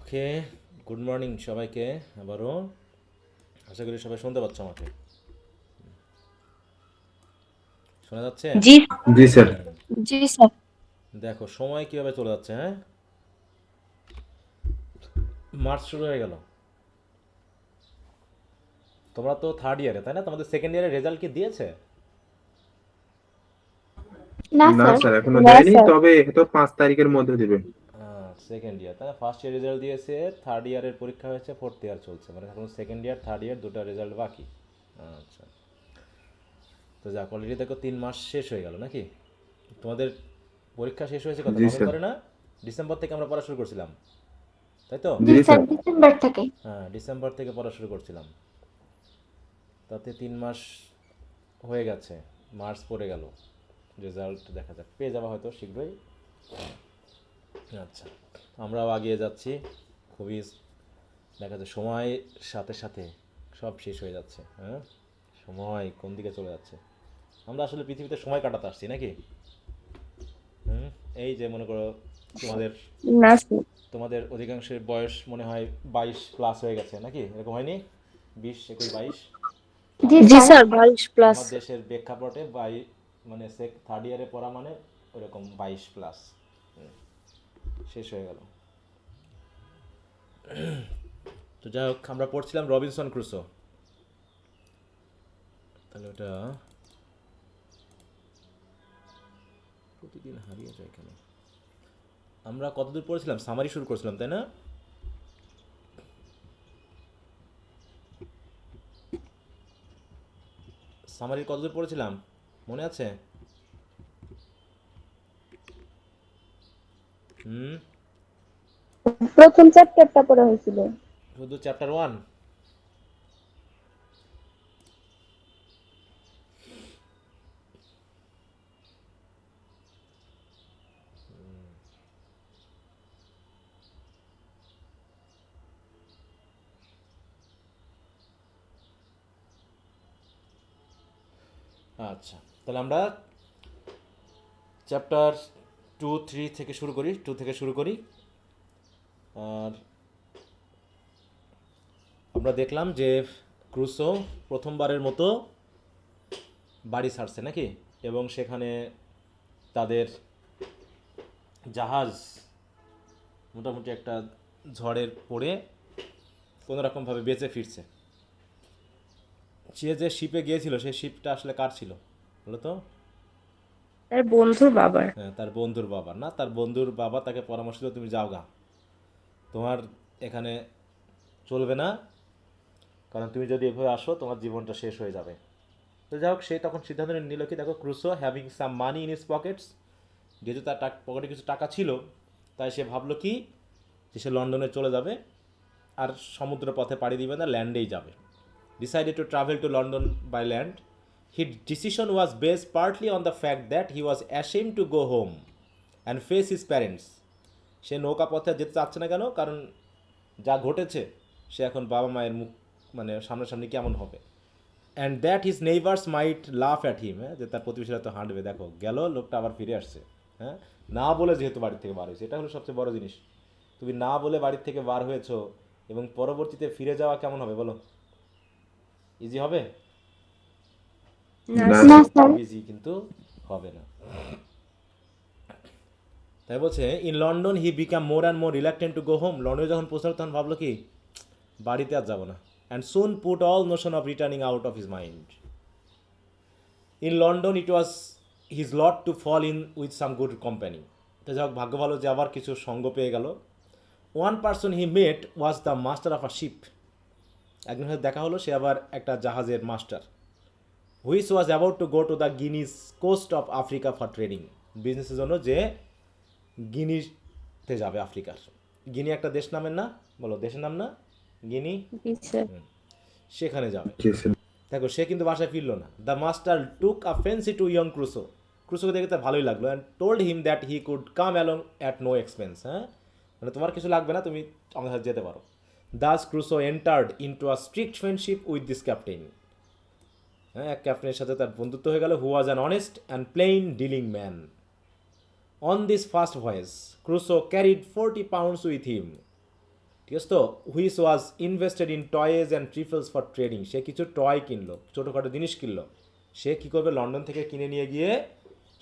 ওকে, good morning সবাইকে আবারও। আশা করি সবাই শুনতে পাচ্ছ আমাকে। শোনা যাচ্ছে? জি জি স্যার। জি স্যার। দেখো সময় কীভাবে চলে যাচ্ছে, হ্যাঁ। মার্চ শুরু হয়ে গেল। তোমরা তো থার্ড ইয়ারে, তাই না? তোমাদের সেকেন্ড ইয়ারের রেজাল্ট কি দিয়েছে? না না স্যার। স্যার, এখনো না দেয়নি, স্যার। তবে হয়তো 5 তারিখের মধ্যে দিবে। সেকেন্ড ইয়ার, তাই না? ফার্স্ট ইয়ার রেজাল্ট দিয়েছে, থার্ড ইয়ারের পরীক্ষা হয়েছে, ফোর্থ ইয়ার চলছে, মানে এখন সেকেন্ড ইয়ার থার্ড ইয়ার দুটো রেজাল্ট বাকি। আচ্ছা, তো যাক, অলরেডি দেখো 3 মাস শেষ হয়ে গেল নাকি? তোমাদের পরীক্ষা শেষ হয়েছে কত, জি স্যার। নভেম্বরে না? ডিসেম্বর থেকে আমরা পড়া শুরু করছিলাম, তাই তো? জি জি স্যার, স্যার। ডিসেম্বর থেকে। হ্যাঁ, ডিসেম্বর থেকে পড়া শুরু করছিলাম। তাতে 3 মাস হয়ে গেছে, মার্চ পড়ে গেল। রেজাল্ট দেখা যাক, পেয়ে যাওয়া হয়তো শীঘ্রই। আচ্ছা, আমরাও আগিয়ে যাচ্ছি খুবই। দেখা যায় সময়ের সাথে সাথে সব শেষ হয়ে যাচ্ছে, হ্যাঁ। সময় কোন দিকে চলে যাচ্ছে। আমরা আসলে পৃথিবীতে সময় কাটাতে আসছি নাকি? হুম। এই যে মনে করো, তোমাদের না স্যার। তোমাদের অধিকাংশের বয়স মনে হয় 22+ হয়ে গেছে নাকি? এরকম হয়নি? 20, 21, 22। জি আমার স্যার। স্যার 22+। আমার দেশের প্রেক্ষাপটে মানে থার্ড ইয়ারে পড়া মানে ওরকম 22+। শেষ হয়ে গেল। তো যাই হোক, আমরা পড়ছিলাম রবিনসন ক্রুসো। তাহলে ওটা প্রতিদিন হারিয়ে যায় কেন? আমরা কতদূর পড়েছিলাম? সামারি শুরু করছিলাম, তাই না? সামারির কতদূর পড়েছিলাম মনে আছে? হুম। প্রথম চ্যাপ্টারটা পড়া হয়েছিল। শুধু চ্যাপ্টার 1? আচ্ছা, তাহলে আমরা চ্যাপ্টার 2, 3 থেকে শুরু করি, 2 থেকে শুরু করি। আর আমরা দেখলাম যে ক্রুসো প্রথমবারের মতো বাড়ি ছাড়ছে নাকি, এবং সেখানে তাদের জাহাজ মোটামুটি একটা ঝড়ের পড়ে কোনোরকমভাবে বেঁচে ফিরছে। সে যে শিপে গিয়েছিল, সেই শিপটা আসলে কার ছিল বলো তো? তার বন্ধুর বাবার। হ্যাঁ, তার বন্ধুর বাবা। না, তার বন্ধুর বাবা তাকে পরামর্শ দিল, তুমি যাও গা, তোমার এখানে চলবে না, কারণ তুমি যদি এভাবে আসো তোমার জীবনটা শেষ হয়ে যাবে। তো যাই হোক, সে তখন সিদ্ধান্ত নিল কি, দেখো, Crusoe having some money in his Pockets, যেহেতু তার পকেটে কিছু টাকা ছিল, তাই সে ভাবলো কি যে সে লন্ডনে চলে যাবে, আর সমুদ্র পথে পাড়ি দিবে না, ল্যান্ডেই যাবে। Decided to travel to London by land. His decision was based partly on the fact that he was ashamed to go home and face his parents. সে নৌকা পথে যেতে চাচ্ছে না কেন? কারণ যা ঘটেছে, সে এখন বাবা মায়ের মুখ মানে সামনাসামনি কেমন হবে। And that his neighbours might laugh at হিম, হ্যাঁ, যে তার প্রতিবেশীরা তো হাঁটবে, দেখো গেল লোকটা আবার ফিরে আসছে। হ্যাঁ, না বলে যেহেতু বাড়ির থেকে বার হয়েছে, এটা হলো সবচেয়ে বড় জিনিস। তুমি না বলে বাড়ির থেকে বার হয়েছো, এবং পরবর্তীতে ফিরে যাওয়া কেমন হবে বলো? ইজি হবে? না না স্যার। স্যার। স্যার। ইজি কিন্তু হবে না। তাই বলছে, in London he become more and more reluctant two go home. লন্ডনে যখন পৌঁছালো তখন ভাবলো কি, বাড়িতে আর যাবো না। And soon put all notion of returning out of his mind. In London it was his lot to fall in with some good company. তো যাই হোক, ভাগ্য ভালো যে আবার কিছু সঙ্গ পেয়ে গেল। One person he met was the master of a ship. একজনের সাথে দেখা হলো, সে আবার একটা জাহাজের মাস্টার। Which was about to go to the Guinea's coast of Africa for trading. বিজনেসের জন্য যে গিনিতে যাবে, আফ্রিকার। গিনি একটা দেশ নামের না? বলো, দেশের নাম না গিনি? জি স্যার। সেখানে যাবে। জি স্যার। দেখো, সে কিন্তু বাসায় ফিরলো না। The master took a fancy to young Crusoe. ক্রুসোকে দেখে তার ভালোই লাগলো, and told him that he could come along at no expense. হ্যাঁ, মানে তোমার কিছু লাগবে না, তুমি আমাদের সাথে যেতে পারো। Thus Crusoe entered into a strict friendship with this captain. হ্যাঁ, এক ক্যাপ্টেনের সাথে তার বন্ধুত্ব হয়ে গেল, who was an honest and plain dealing man. On this first voyage Crusoe carried 40 pounds with him, ঠিক আছে তো, which was invested in toys and trifles for trading. সে কিছু টয় কিনলো, ছোটোখাটো জিনিস কিনলো, সে কী করবে লন্ডন থেকে কিনে নিয়ে গিয়ে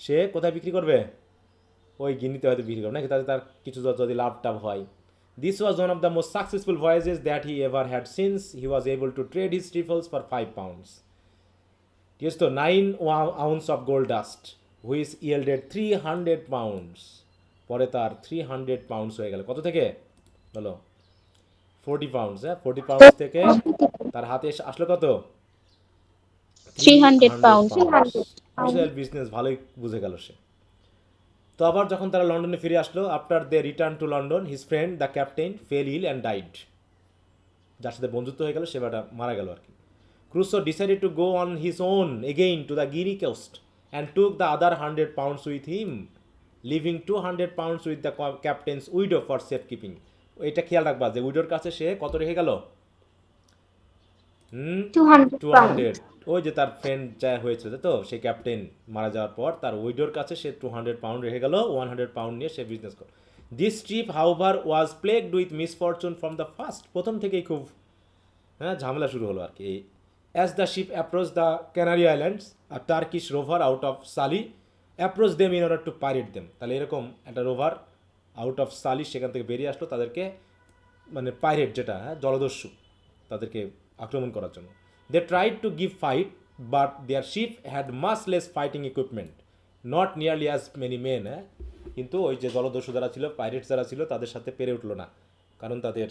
সে কোথায় বিক্রি করবে, ওই গিনিতে হয়তো বিক্রি করবে নাকি, তাতে তার কিছু যদি লাভ টাভ হয়। This was one of the most successful voyages that he ever had since he was able to trade his trifles for 5 pounds, ঠিক আছে তো, 9 ounce of gold dust which yielded 300 pounds। পরে তার 300 pounds হয়ে গেল কত থেকে বলো, 40 pounds, হ্যাঁ 40 pounds থেকে তার হাতে আসলো কত, 300 300 pounds. pounds। বিশাল বিজনেস, ভালোই বুঝে গেল সে। তো আবার যখন তারা লন্ডনে ফিরে আসলো, after they return to London his friend the captain fell ill and died, যার সাথে বন্ধুত্ব হয়ে গেল সে বেটা মারা গেল আর কি। Crusoe decided to go on his own again to the Guinea coast and took the other 100 pounds with him, leaving 200 pounds with the captain's widow for safe keeping. এটা খেয়াল রাখবা যে উইডোর কাছে সে কত রেখে গেল, 200 pounds. 200, ওই যে তার ফ্রেন্ড যা হয়েছিল তো সেই ক্যাপ্টেন মারা যাওয়ার পর তার উইডোর কাছে সে 200 pound রেখে গেল, 100 pound নিয়ে সে বিজনেস করে। This trip however was plagued with misfortune from the first, প্রথম থেকেই খুব ঝামেলা শুরু হলো আর কি। As the ship approach the Canary Islands a Turkish rover out of Sallee approach them in order to pirate them. তাহলে এরকম একটা রোভার আউট অফ সালি সেখান থেকে বেরিয়ে আসলো তাদেরকে, মানে পাইরেট যেটা, জলদস্যু, তাদেরকে আক্রমণ করার জন্য। They tried to give fight but their ship had much less fighting equipment, not nearly as many men. কিন্তু ওই যে জলদস্যু যারা ছিল, পাইরেটস যারা ছিল, তাদের সাথে পেরে উঠলো না, কারণ তাদের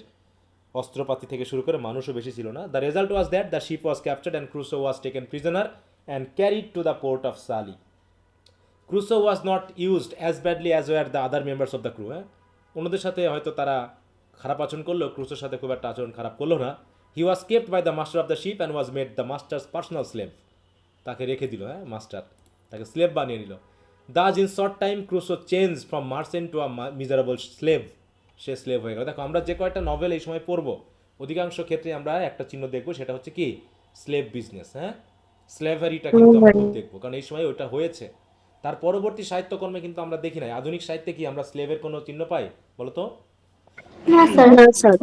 অস্ত্রপাতি থেকে শুরু করে মানুষও বেশি ছিল না। The result was that the ship was captured and Crusoe was taken prisoner and carried to the port of Sallee. Crusoe was not used as badly as were the other members of the crew. অন্যদের সাথে হয়তো তারা খারাপ আচরণ করলো, ক্রুসোর সাথে খুব একটা আচরণ খারাপ করলো না। He was kept by the master of the ship and was made the master's personal slave, তাকে রেখে দিল, মাস্টার তাকে স্লেভ বানিয়ে নিল। Thus in short time Crusoe change from merchant to a miserable slave, সে স্লেভ হয়ে গেল। দেখো আমরা যে কয়েকটা নভেল এই সময় পড়বো অধিকাংশ ক্ষেত্রে আমরা একটা চিহ্ন দেখবো, সেটা হচ্ছে কি স্লেভ বিজনেস, স্লেভারিটা কিন্তু আমরা খুব দেখবো, কারণ এই সময় ওইটা হয়েছে। তার পরবর্তী সাহিত্যকর্মে কিন্তু আমরা দেখি নাই, আধুনিক সাহিত্যে কি আমরা স্লেভের কোনো চিহ্ন পাই বলো তো? না স্যার, না স্যার।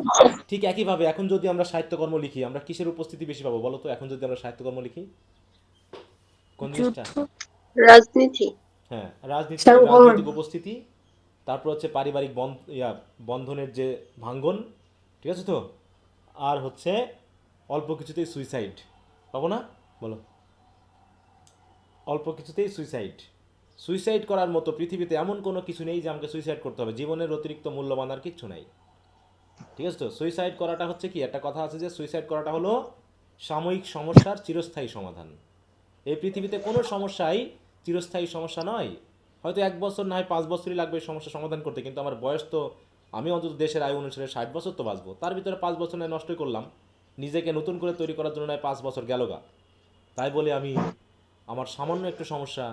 ঠিক একইভাবে এখন যদি আমরা সাহিত্যকর্ম লিখি আমরা কিসের উপস্থিতি বেশি পাবো বলো তো? এখন যদি আমরা সাহিত্যকর্ম লিখি কোন জিনিসটা? রাজনীতি। হ্যাঁ, রাজনীতি, সংগঠন। রাজনৈতিক উপস্থিতি, তারপর হচ্ছে পারিবারিক বন্ধনের যে ভাঙ্গন, ঠিক আছে তো, আর হচ্ছে অল্প কিছুতেই সুইসাইড পাবো না বলো? অল্প কিছুতেই সুইসাইড, সুইসাইড করার মতো পৃথিবীতে এমন কোনো কিছু নেই যে আমাকে সুইসাইড করতে হবে, জীবনের অতিরিক্ত মূল্যবান আর কিচ্ছু নাই, ঠিক আছে তো। সুইসাইড করাটা হচ্ছে কি, একটা কথা আছে যে সুইসাইড করাটা হলো সাময়িক সমস্যার চিরস্থায়ী সমাধান। এই পৃথিবীতে কোনো সমস্যাই চিরস্থায়ী সমস্যা নয়, হয়তো 1 বছর না হয় 5 বছরই লাগবে এই সমস্যা সমাধান করতে, কিন্তু আমার বয়স তো, আমি অন্তত দেশের আয় অনুসারে 60 বছর তো বাঁচবো, তার ভিতরে 5 বছর নয় নষ্টই করলাম, নিজেকে নতুন করে তৈরি করার জন্য নয় 5 বছর গেল গা। তাই বলে আমি আমার সামান্য একটু সমস্যা,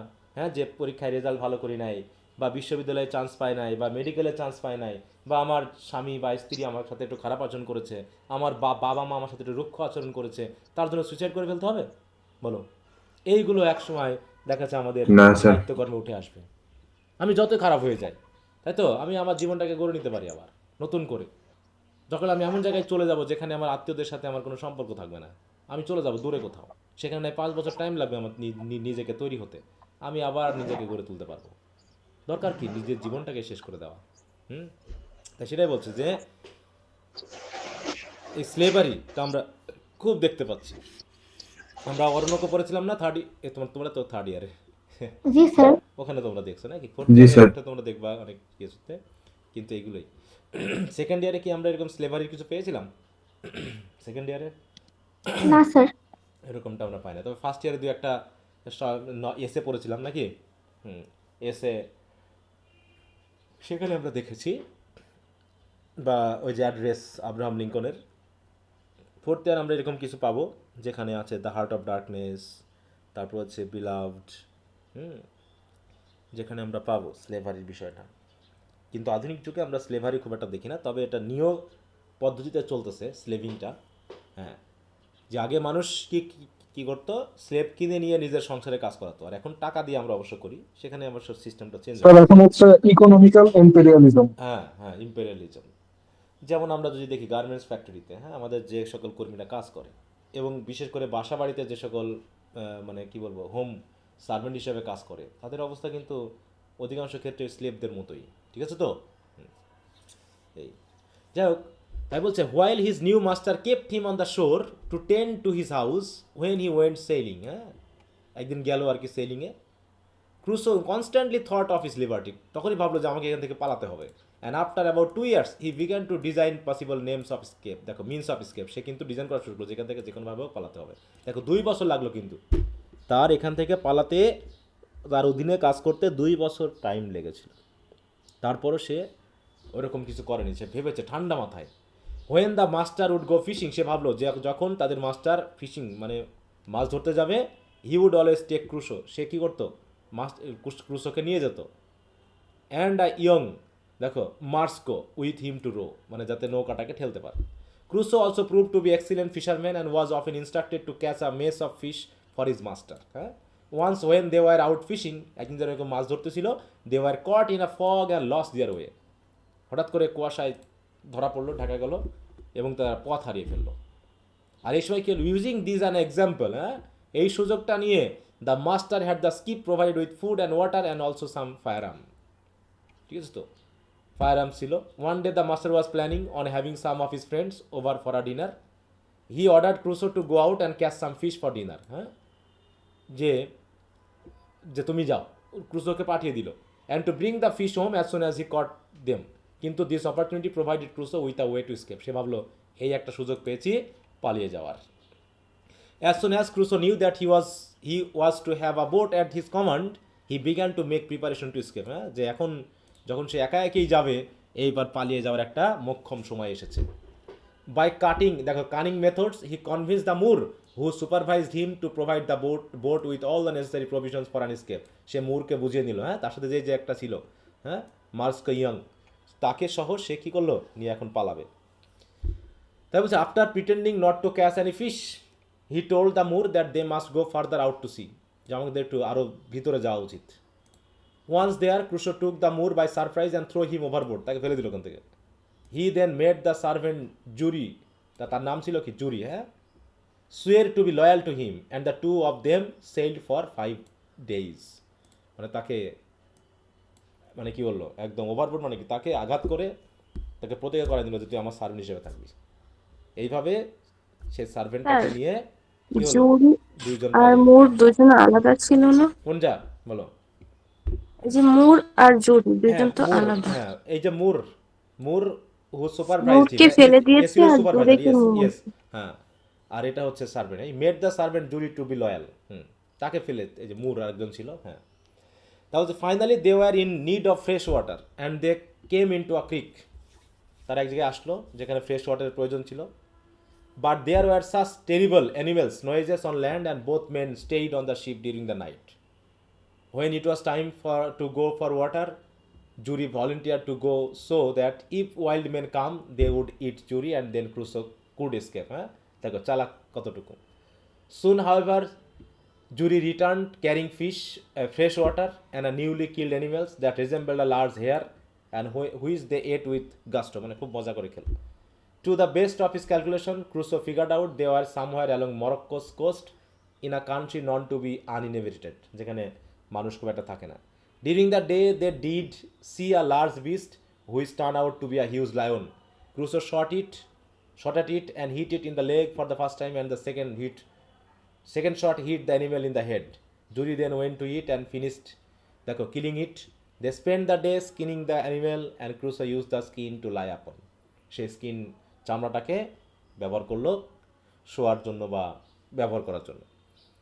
যে পরীক্ষায় রেজাল্ট ভালো করি নাই, বা বিশ্ববিদ্যালয়ে চান্স পায় নাই, বা মেডিকেলে চান্স পায় নাই, বা আমার স্বামী বা স্ত্রী আমার সাথে একটু খারাপ আচরণ করেছে, আমার বাবা মা আমার সাথে একটু রুক্ষ আচরণ করেছে, তার জন্য সুইসাইড করে ফেলতে হবে বলো? এইগুলো এক সময় দেখা যাচ্ছে আমাদের না স্যার। সাহিত্যকর্মে উঠে আসবে। আমি যতই খারাপ হয়ে যাই, তাই তো, আমি আমার জীবনটাকে গড়ে নিতে পারি আবার নতুন করে। যখন আমি এমন জায়গায় চলে যাব যেখানে আমার আত্মীয়দের সাথে আমার কোনো সম্পর্ক থাকবে না, আমি চলে যাব দূরে কোথাও, সেখানে 5 বছর টাইম লাগবে আমার নিজেকে তৈরি হতে, আমি আবার নিজেকে গড়ে তুলতে পারবো। দরকার কি নিজের জীবনটাকে শেষ করে দেওয়া? তাই সেটাই বলছে যে এই স্লেভারিটা আমরা খুব দেখতে পাচ্ছি। আমরা অরণ্যকে পড়েছিলাম না তোমরা তো থার্ড ইয়ারে, জি স্যার। ওখানে তোমরা দেখছো নাকি, ফোর্থ জি স্যার। ইয়ারে তোমরা দেখবা অনেক কিছুতে, কিন্তু এগুলোই। সেকেন্ড ইয়ারে কি আমরা এরকম স্লেভারির কিছু পেয়েছিলাম সেকেন্ড ইয়ারে? না স্যার। এরকমটা আমরা পাই না, তবে ফার্স্ট ইয়ারে 2-একটা এসে পড়েছিলাম নাকি, এসে সেখানে আমরা দেখেছি, বা ওই যে অ্যাড্রেস আব্রাহাম লিঙ্কনের। ফোর্থ ইয়ার আমরা এরকম কিছু পাবো যেখানে আছে দ্য হার্ট অফ ডার্কনেস, তারপর হচ্ছে বিলাভড, যেখানে আমরা পাবো স্লেভারির বিষয়টা। কিন্তু আধুনিক যুগে আমরা স্লেভারি খুব একটা দেখি না, তবে এটা নিয়োগ পদ্ধতিতে চলতেছে স্লেভিংটা। হ্যাঁ, যে আগে মানুষ কি কী করতো, স্লেভ কিনে নিয়ে নিজের সংসারে কাজ করাতো। আর এখন টাকা দিয়ে আমরা অবশ্য করি, সেখানে অবশ্য সিস্টেমটা চেঞ্জ স্যার হয়ে এখন গেছে। হচ্ছে ইকোনমিক্যাল ইম্পেরিয়ালিজম। হ্যাঁ হ্যাঁ, ইম্পেরিয়ালিজম। যেমন আমরা যদি দেখি গার্মেন্টস ফ্যাক্টরিতে, হ্যাঁ, আমাদের যে সকল কর্মীরা কাজ করে, এবং বিশেষ করে বাসা বাড়িতে যে সকল মানে কি বলবো, হোম সার্ভেন্ট হিসেবে কাজ করে, তাদের অবস্থা কিন্তু অধিকাংশ ক্ষেত্রে স্লেভদের মতোই। ঠিক আছে তো? এই যাই হোক, তাই বলছে while his new master kept him on the shore to tend to his house when he went sailing. হ্যাঁ, একদিন গেল আর কি সেলিংয়ে। Crusoe constantly thought of his liberty, তখনই ভাবলো যে আমাকে এখান থেকে পালাতে হবে। And after about 2 years he began to design possible names of escape. দেখো, মিনস অফ স্কেপ, সে কিন্তু ডিজাইন করা শুরু করলো যেখান থেকে যে কোনোভাবেও পালাতে হবে। দেখো, 2 বছর লাগলো কিন্তু তার এখান থেকে পালাতে, তার অধীনে কাজ করতে 2 বছর টাইম লেগেছিল। তারপরও সে ওরকম কিছু করেনি, সে ভেবেছে ঠান্ডা মাথায়। When the master would go fishing, সে ভাবলো যে যখন তাদের মাস্টার ফিশিং মানে মাছ ধরতে যাবে, he would always take Crusoe, সে কী করতো, ক্রুসোকে নিয়ে যেত। অ্যান্ড আ ইয়ং, দেখো, Moresco with him to row, মানে যাতে নৌকাটাকে ঠেলতে পারে। Crusoe also prove to be excellent fisherman and was often instructed to catch a mess of fish for his master. হ্যাঁ, once when they were out fishing, একদিন যারা এরকম মাছ ধরতেছিল, they were caught in a fog and lost দিয়ার way, হঠাৎ করে কুয়াশায় ধরা পড়লো, ঢাকা গেল, এবং তারা পথ হারিয়ে ফেললো। আর এই সময় কি হলো, ইউজিং দিস অ্যান এক্সাম্পল, হ্যাঁ, এই সুযোগটা নিয়ে the master had the skip provide with food and water and also some fire arm. ঠিক আছে তো, ফায়ার আর্ম ছিল। One day the master was planning on having some of his friends over for a dinner. He order Crusoe to go out and catch some fish for dinner. হ্যাঁ, যে যে তুমি যাও, ক্রুসোকে পাঠিয়ে দিল, and to bring the fish home as soon as he caught them. কিন্তু this opportunity provided Crusoe with a way to escape, সে ভাবলো এই একটা সুযোগ পেয়েছি পালিয়ে যাওয়ার। As soon as Crusoe knew that he was to have a boat at his command, he began to make preparation to escape. হ্যাঁ, যে এখন যখন সে একা একাই যাবে, এইবার পালিয়ে যাওয়ার একটা মোক্ষম সময় এসেছে। বাই কাটিং, দেখো, cunning methods he convince the Moor who supervised him to provide the boat with all the necessary provisions for an escape। সে মুরকে বুঝিয়ে নিল, হ্যাঁ, তার সাথে যে যে একটা ছিল, হ্যাঁ, মার্সকো ইয়ং, তাকে সহ সে কী করলো, নিয়ে এখন পালাবে। তাই বলছে, after pretending not to catch any fish, he told the Moor that they must go farther out to sea, যে আমাদের একটু আরও ভিতরে যাওয়া উচিত। Once there Crusoe took the Moor by surprise and throw him overboard, তাকে ফেলে দিল ওখান থেকে। He then made the servant Xury, তার নাম ছিল কি, জুরি, হ্যাঁ, swear to be loyal to him and the two of them sailed for 5 days। মানে তাকে, মানে কি বললো, একদম ওভারবোর্ড, মানে কি, তাকে আঘাত করে তাকে প্রতিজ্ঞা করে দিল যে তুই আমার সার্ভেন্ট হিসেবে থাকবি। এইভাবে সে সার্ভেন্টটাকে স্যার, নিয়ে কি হলো, জুরি দুইজন আর পালিয়ে গেল। মুর দুজন আলাদা ছিল না? কোনটা বলো? এই যে মুর আর জুরি হ্যাঁ, দুজন তো মুর, আলাদা। হ্যাঁ, এই যে মুর, মুর হু সুপারভাইজড হিম, মুরকে হ্যাঁ, ফেলে এ দিয়েছে ছিল আর সুপারভাইজার, জুরিকে ইয়েস নিয়ে ইয়েস, গেছে। হ্যাঁ। আর এটা হচ্ছে সার্ভেন্ট, এই made the servant Xury to be loyal, তাকে ফেলে, এই যে মুর আরেকজন ছিল, হ্যাঁ। তাহলে finally they were in need of fresh water and they came into a creek, তারা এক জায়গায় আসলো যেখানে ফ্রেশ ওয়াটারের প্রয়োজন ছিল। But there were such terrible animals noises on land and both men stayed on the ship during the night. When it was time to go for water, Jury volunteered to go so that if wild men come, they would eat Jury and then Crusoe could escape. হ্যাঁ, দেখো চালাক কতটুকু। Soon, however, Jury returned carrying fish, fresh water, and a newly killed animals that resembled a large hare, and which they ate with gusto. মানে খুব মজা করে খেল। To the best of his calculation, Crusoe figured out they were somewhere along Morocco's coast in a country known to be uninhabited, যেখানে মানুষ খুব একটা থাকে না। During the day, they did see a large beast, which turned out to be a huge lion. Crusoe shot at it, and hit it in the leg for the first time, and the second shot hit the animal in the head. Jury then went to it and finished killing it. They spent the day skinning the animal, and Crusoe used the skin to lie upon. সেই skin, চামড়াটাকে ব্যবহার করলো শোয়ার জন্য বা ব্যবহার করার জন্য।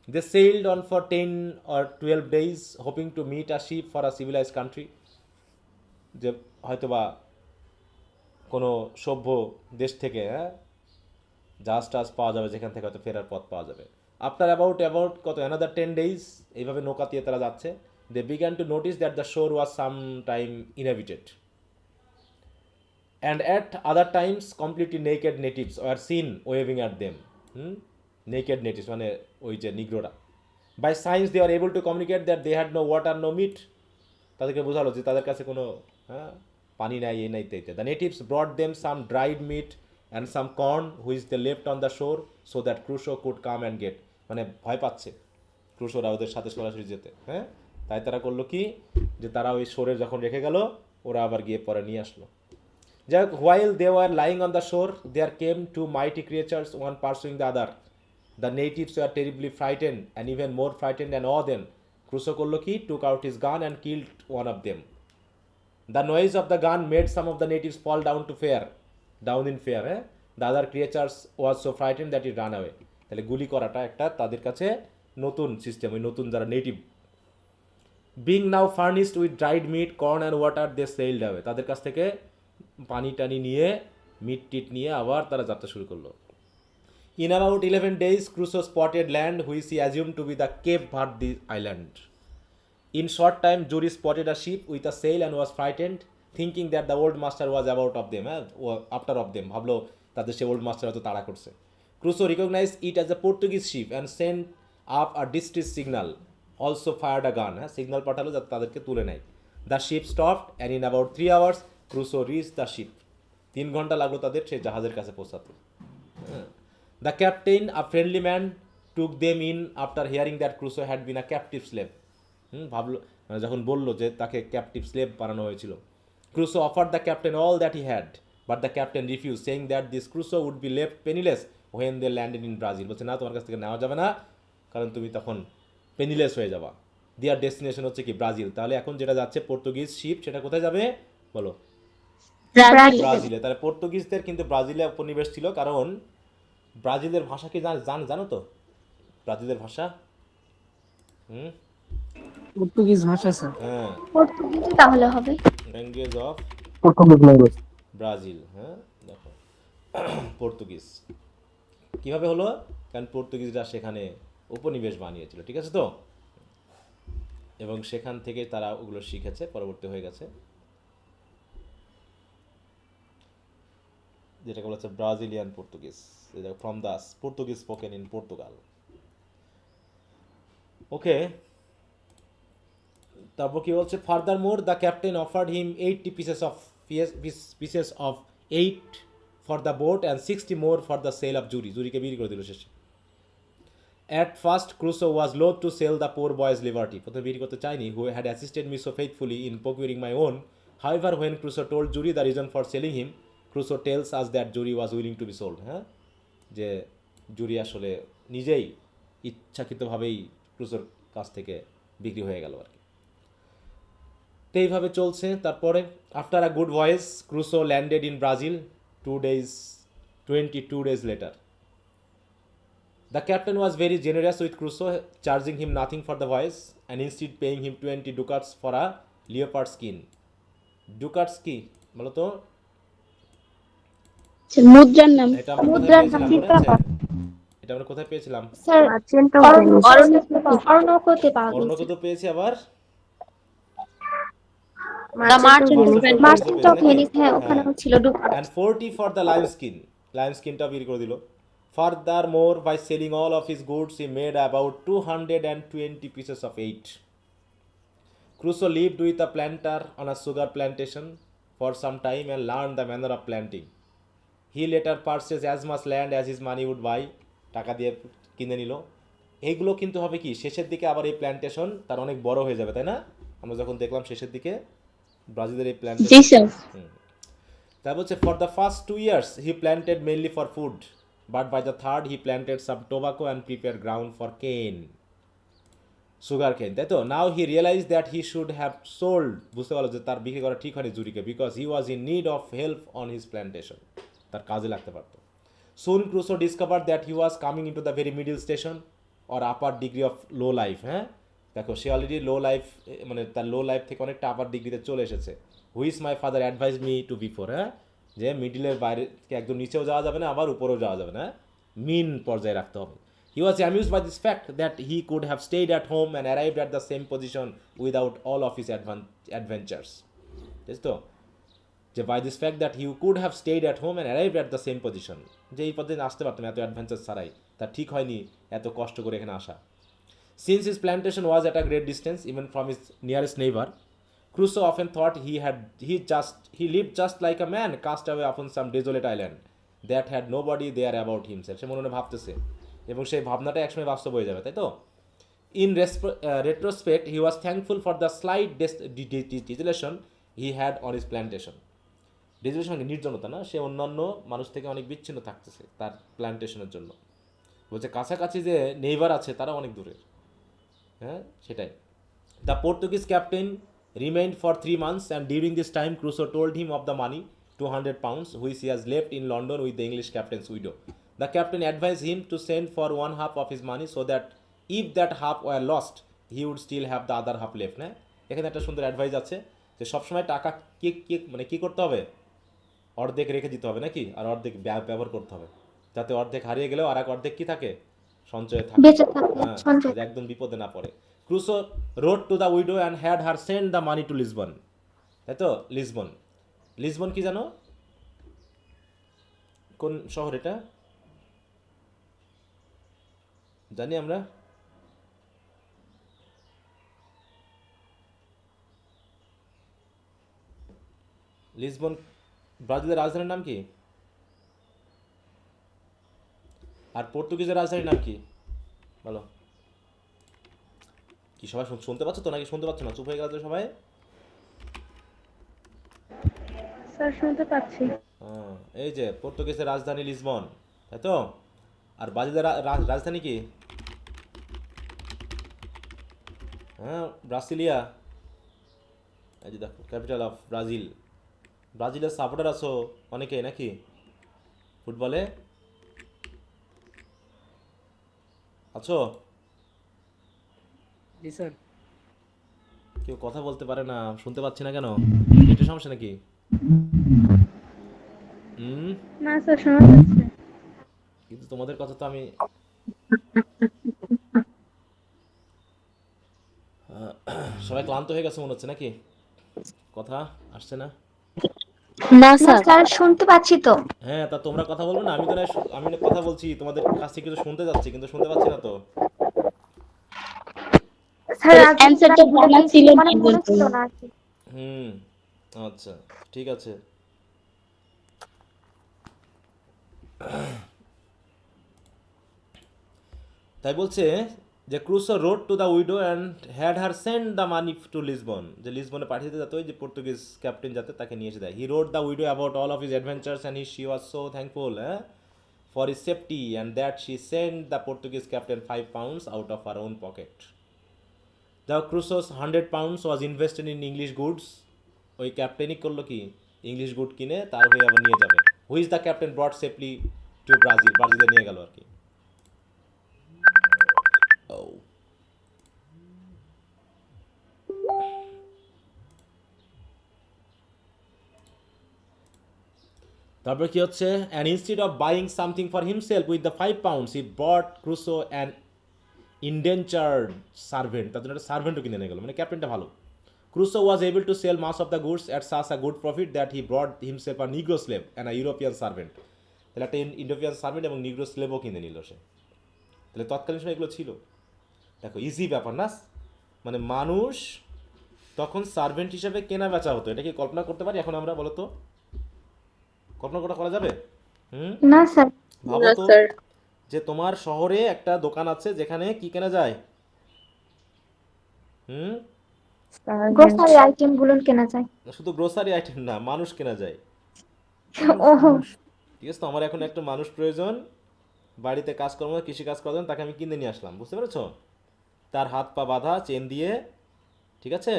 They sailed on for 10 or 12 days, hoping to meet a ship for a civilized country, যে হয়তোবা কোনো সভ্য দেশ থেকে, হ্যাঁ, জাহাজ টাজ পাওয়া যাবে যেখান থেকে হয়তো ফেরার পথ পাওয়া যাবে। আফটার অ্যাবাউট কত অ্যানাদার 10 days, এইভাবে নৌকা দিয়ে তারা যাচ্ছে। They began to notice that the shore was some time inhabited, and at other times completely naked natives were seen waving at them. Naked natives মানে ওই যে নিগ্রোরা। By signs they are able to communicate that they had no water no meat, তাদেরকে বোঝালো যে তাদের কাছে কোনো হ্যাঁ পানি নাই এই নাই ইত্যাদি। The natives brought them some dried meat and some corn which they left on the shore so that Crusoe could come and get, মানে ভয় পাচ্ছে ক্রুশোরা ওদের সাথে সরাসরি যেতে, হ্যাঁ তাই তারা করলো কি যে তারা ওই শোরে যখন রেখে গেল ওরা আবার গিয়ে পরে নিয়ে আসলো। যাই হোক, while they were lying on the shore there came two mighty creatures, one pursuing the other. The natives were terribly frightened and even more frightened and awe them. Crusoe করলো কি, took out his gun and killed one of them. The noise of the gun made some of the natives fall down in fear. The other creatures was so frightened that it ran away. তাহলে গুলি করাটা একটা তাদের কাছে নতুন system, ওই নতুন যারা native. Being now furnished with dried meat corn and water they sailed away, তাদের কাছ থেকে পানি টানি নিয়ে মিট টিট নিয়ে আবার তারা যাত্রা শুরু করলো। In about 11 days, Crusoe spotted land which he assumed to be the Cape Verde island. In short time, Jury spotted a ship with a sail and was frightened, thinking that the old master was about of them, after of them. ভাবলো তাদের সে old master হয়তো তাড়া করছে। Crusoe recognized it as a Portuguese ship and sent up a distress signal. Also fired a gun. Signal পাঠালো যাতে তাদেরকে তুলে নেয়। The ship stopped and in about 3 hours, Crusoe reached the ship. 3 ঘন্টা লাগলো তাদের সেই জাহাজের কাছে পৌঁছাতে। The captain, a friendly man, took them in after hearing that Crusoe had been a captive slave. ভাবলো মানে যখন বললো যে তাকে ক্যাপটিভ স্লেভ বানানো হয়েছিল। Crusoe offered the captain all that he had, but the captain refused, saying that this Crusoe would be left penniless when they landed in Brazil. বলছে না, তোমার কাছ থেকে নেওয়া যাবে না, কারণ তুমি তখন পেনিলেস হয়ে যাবা। দেয়ার ডেস্টিনেশন হচ্ছে কি ব্রাজিল। তাহলে এখন যেটা যাচ্ছে পর্তুগিজ শিপ, সেটা কোথায় যাবে বলো? ব্রাজিলে। তাহলে পর্তুগিজদের কিন্তু ব্রাজিলে উপনিবেশ ছিল, কারণ ব্রাজিলের ভাষা কি জানো তো? ব্রাজিলের ভাষা পর্তুগিজ ভাষা স্যার। হ্যাঁ, পর্তুগিজে তাহলে হবে। Language of Portuguese language. Brazil. হ্যাঁ দেখো পর্তুগিজ কিভাবে হলো, কারণ পর্তুগিজরা সেখানে উপনিবেশ বানিয়েছিল, ঠিক আছে তো, এবং সেখান থেকে তারা ওগুলো শিখেছে, পরবর্তী হয়ে গেছে, যেটাকে বলা হচ্ছে Brazilian Portuguese, from the Portuguese spoken in Portugal. Okay, তারপর কি বলছে, furthermore the captain offered him 80 pieces of 8 for the boat and 60 more for the sale of Xury. জুরিকে বিক্রি করে দিল শেষে। At first Crusoe was loath to sell the poor boy's liberty. প্রথমে বিক্রি করতে চাইনি, who had assisted me so faithfully in procuring my own. However when Crusoe told jury the reason for selling him, Crusoe tells us that jury was willing to B sold. হ্যাঁ, যে জুরি আসলে নিজেই ইচ্ছাকৃতভাবেই ক্রুসোর কাছ থেকে বিক্রি হয়ে গেল আর কি। তো এইভাবে চলছে। তারপরে after a good voice Crusoe landed in Brazil 22 days later. The captain was very generous with Crusoe, charging him nothing for the voyage and instead paying him 20 ducats for a leopard skin. Ducats কি বলো তো? মুদ্রার নাম। এটা আমরা কোথায় পেয়েছিলাম মনে আছে? এটা আমরা কোথায় পেয়েছিলাম? স্যার মার্চেন্টও অরণ্যকতে পাওয়া গেছে। অর্ণকত পেয়েছি, আবার মার্চেন্ট অফ ভেনিস, হ্যাঁ ওখানেও ছিল Ducat. and 40 for the lion skin. Lion skinটা বিক্রি করে দিল। Furthermore, by selling all of his goods, he made about 220 pieces of 8. Crusoe lived with a planter on a sugar plantation for some time and learned the manner of planting. He later purchased as much land as his money would buy. টাকা দিয়ে কিনে নিল। এইগুলো কিন্তু হবে কি, শেষের দিকে আবার এই প্ল্যান্টেশন তার অনেক বড় হয়ে যাবে, তাই না? আমরা যখন দেখলাম শেষের দিকে ব্রাজিলের এই প্ল্যান্টেশন, তারপর হচ্ছে for the first 2 years he planted mainly for food, but by the third he planted some tobacco and prepare ground for cane, sugar cane, তাই তো। Now he realize that he should have sold, বুঝতে পারলো যে তার বিক্রি করা ঠিক হয়নি জুরিকে, because he was in need of help on his plantation, তার কাজে লাগতে পারতো। Soon Crusoe discover that he was coming in to the very middle station or upper degree of low life. হ্যাঁ দেখো, সে অলরেডি লো লাইফ, মানে তার লো life থেকে অনেকটা আপার ডিগ্রিতে চলে এসেছে। Which my father advice me two before, হ্যাঁ, যে মিডিলের বাইরে একদম নিচেও যাওয়া যাবে না, আবার উপরেও যাওয়া যাবে না, মিন পর্যায়ে রাখতে হবে। He was amused by this fact that he could have stayed at home and arrived at the same position without all of his adventures. ঠিক তো, যে by this fact that he could have stayed at home and arrived at the same position, যে এই পদ্ধতি আসতে পারতাম এত adventure ছাড়াই, তার ঠিক হয়নি এত কষ্ট করে এখানে আসা। Since his plantation was at a great distance even from his nearest neighbor, Crusoe often thought he lived just like a man cast away upon some desolate island that had nobody there about himself. সে মনে মনে ভাবতেছে এবং সেই ভাবনাটা একসময় বাস্তব হয়ে যাবে, তাই তো? In retrospect, he was thankful for the slight desolation he had on his plantation. ডেজিলেশন মানে নির্জনতা না, সে অন্যান্য মানুষ থেকে অনেক বিচ্ছিন্ন থাকতেছে তার প্ল্যান্টেশনের জন্য। বলছে কাছাকাছি যে নেইবার আছে তারা অনেক দূরের। হ্যাঁ, সেটাই। The Portuguese captain remained for 3 months and during this time Crusoe told him of the money, £200, which he has left in London with the English captain's widow. The captain advised him to send for one half of his money so that if that half were lost he would still have the other half left. হ্যাঁ, এখানে একটা সুন্দর advice আছে যে সবসময় টাকা মানে কি করতে হবে, অর্ধেক রেখে দিতে হবে নাকি, আর অর্ধেক ব্যবহার করতে হবে, যাতে অর্ধেক হারিয়ে গেলেও আর এক অর্ধেক কি থাকে, সঞ্চয়ে থাকে। বেঁচে থাকবে হ্যাঁ, সঞ্চয়। যাতে একদম বিপদে না পড়ে। Crusoe road to the widow and had her send the money to Lisbon. তাই তো, লিসবন। লিসবন কি জানো, কোন শহর এটা জানি আমরা? লিসবন ব্রাজিলের রাজধানীর নাম কি? আর পর্তুগিজের রাজধানীর নাম কি বলো? কি সবাই শুনতে পাচ্ছ তো নাকি শুনতে পাচ্ছ না? চুপ হয়ে গেল তো সবাই? স্যার শুনতে পাচ্ছি। এই যে পর্তুগিজের রাজধানী লিসবন, তাই তো? আর ব্রাজিলের রাজধানী কি? হ্যাঁ, ব্রাসিলিয়া। এই যে দেখো, ক্যাপিটাল অফ ব্রাজিল। ব্রাজিলের সাপোর্টার আছো অনেকে নাকি ফুটবলে? আছো? জি স্যার। কেউ কথা বলতে পারে না, শুনতে পাচ্ছি না কেন? নেটের সমস্যা নাকি? না স্যার শোনা যাচ্ছে। কিন্তু তোমাদের কথা তো আমি সবাই ক্লান্ত হয়ে গেছে মনে হচ্ছে নাকি? কথা আসছে না? না না স্যার। স্যার শুনতে পাচ্ছি তো। হ্যাঁ, তা তোমরা কথা বলবে না? আমি না কথা বলছি তোমাদের কাছ থেকে, কিছু শুনতে যাচ্ছি কিন্তু শুনতে পাচ্ছি না তো। স্যার অ্যানসারটা জানা ছিল না মানে মনে ছিল না আর কি। হুম, আচ্ছা, ঠিক আছে। তাই বলছে যে Crusoe road to the widow and had her send the money to Lisbon, যে লিসবনে পাঠিয়ে দিতে, যাতে ওই যে পর্তুগিজ ক্যাপ্টেন যাতে তাকে নিয়ে এসে দেয়। He wrote the widow about all of his adventures and she was so thankful for his safety and that she send the Portuguese captain £5 out of her own pocket. The Crusoe's £100 was invested in English goods. ওই ক্যাপ্টেনই করলো কি, English good কিনে তার হয়ে আবার নিয়ে যাবে। Which the captain brought safely to Brazil, ব্রাজিলে নিয়ে গেল আর কি। Oh. তারপর কি হচ্ছে, and instead of buying something for himself with the £5 he bought Crusoe an indentured servant. তার জন্য একটা সার্ভেন্টও কিনে নিয়ে গেল, মানে ক্যাপ্টেনটা ভালো। Crusoe was able to sell much of the goods at such a good profit that he brought himself a negro slave and a European servant. তাহলে একটা ইউরোপিয়ান সার্ভেন্ট এবং নিগ্রো স্লেভও কিনে নিল সে। তাহলে তৎকালীন সময় এগুলো ছিল। দেখো, ইজি ব্যাপার না? মানে মানুষ তখন সার্ভেন্ট হিসেবে কেনা বেচা হতো। এটা কি কল্পনা করতে পারি এখন আমরা? বলো তো, কল্পনা করা যাবে? না স্যার। ভাবো তো যে তোমার শহরে একটা দোকান আছে যেখানে কি কেনা যায়? হুম, গ্রোসারি আইটেম গুলো কেনা যায়। শুধু গ্রোসারি আইটেম না, মানুষ কেনা যায়। ওহো। ঠিক আছে তো, আমার এখন একটা মানুষ প্রয়োজন, বাড়িতে কাজকর্ম কৃষি কাজ করার জন্য, তাকে আমি কিনে নিয়ে আসলাম, বুঝতে পেরেছো? তার হাত পা বাঁধা চেন দিয়ে, ঠিক আছে,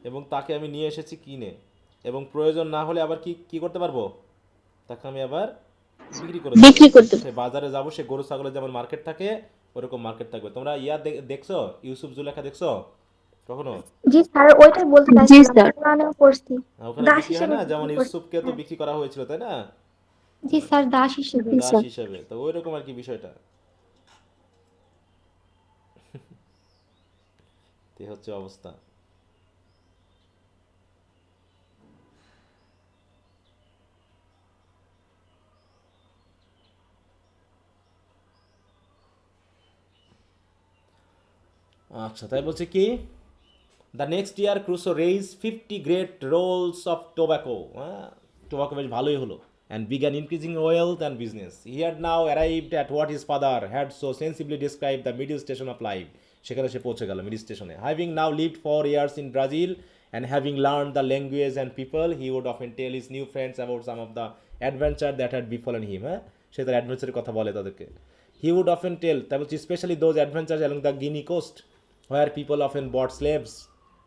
এবং তাকে আমি নিয়ে এসেছি কিনে, এবং প্রয়োজন না হলে আবার কি কি করতে পারবো, তাকে আমি আবার বিক্রি করে দেবো। বিক্রি করতে। সে বাজারে যাবো, সে গরু ছাগলের যেমন মার্কেট থাকে ওরকম মার্কেট থাকবে। তোমরা দেখছো, ইউসুফ জুলেখা দেখছো কখনো? জি স্যার, ওইটাই বলতে চাইছিলাম, কোরআনেও পড়ছি। ওখানে দাস বিক্রি হয় হিসেবে না, যেমন বিক্রি করছি। ইউসুফকে তো বিক্রি করা হয়েছিল, তাই না? জি স্যার, দাস হিসেবে। দাস হিসেবে, তো ওই রকম আর কি বিষয়টা। এই হচ্ছে অবস্থা। আচ্ছা, তাই বলছে কি the next year Crusoe raise 50 great rolls of tobacco, হ্যাঁ, টোব্যাকো বেশ ভালোই হলো, and began increasing wealth and business. He had now arrived at what his father had so sensibly describe the middle station of life. সেখানে সে পৌঁছে গেল middle স্টেশনে। Having now lived 4 years in Brazil and having learn the language and people, he would often tell his new friends about some of the adventure that had befallen him, হ্যাঁ, সে তার অ্যাডভেঞ্চারের কথা বলে তাদেরকে। হি উড অফেন টেল, তাই বলছি specially those adventures along the Guinea coast where people often bought slaves.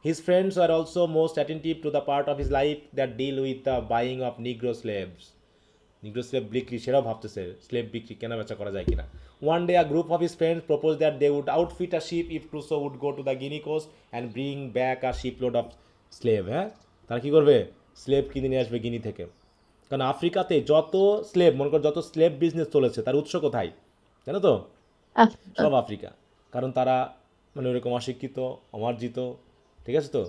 His friends were also most attentive to the part of his life that deal with the buying of Negro slaves. Negro slave বিক্রি, সেটাও ভাবতেছে slave বিক্রি কেনা বেচা করা যায় কিনা। One day a group of his friends proposed that they would outfit a ship if Crusoe would go to the Guinea coast and bring back a shipload of slave, হ্যাঁ, তারা কী করবে, স্লেভ কিনে নিয়ে আসবে গিনি থেকে। কারণ আফ্রিকাতে যত স্লেভ, মনে করো যত স্লেভ বিজনেস চলেছে তার উৎস কোথায় জানো তো, সব আফ্রিকা। কারণ তারা মানে ওরকম অশিক্ষিত, অমার্জিত, ঠিক আছে তো,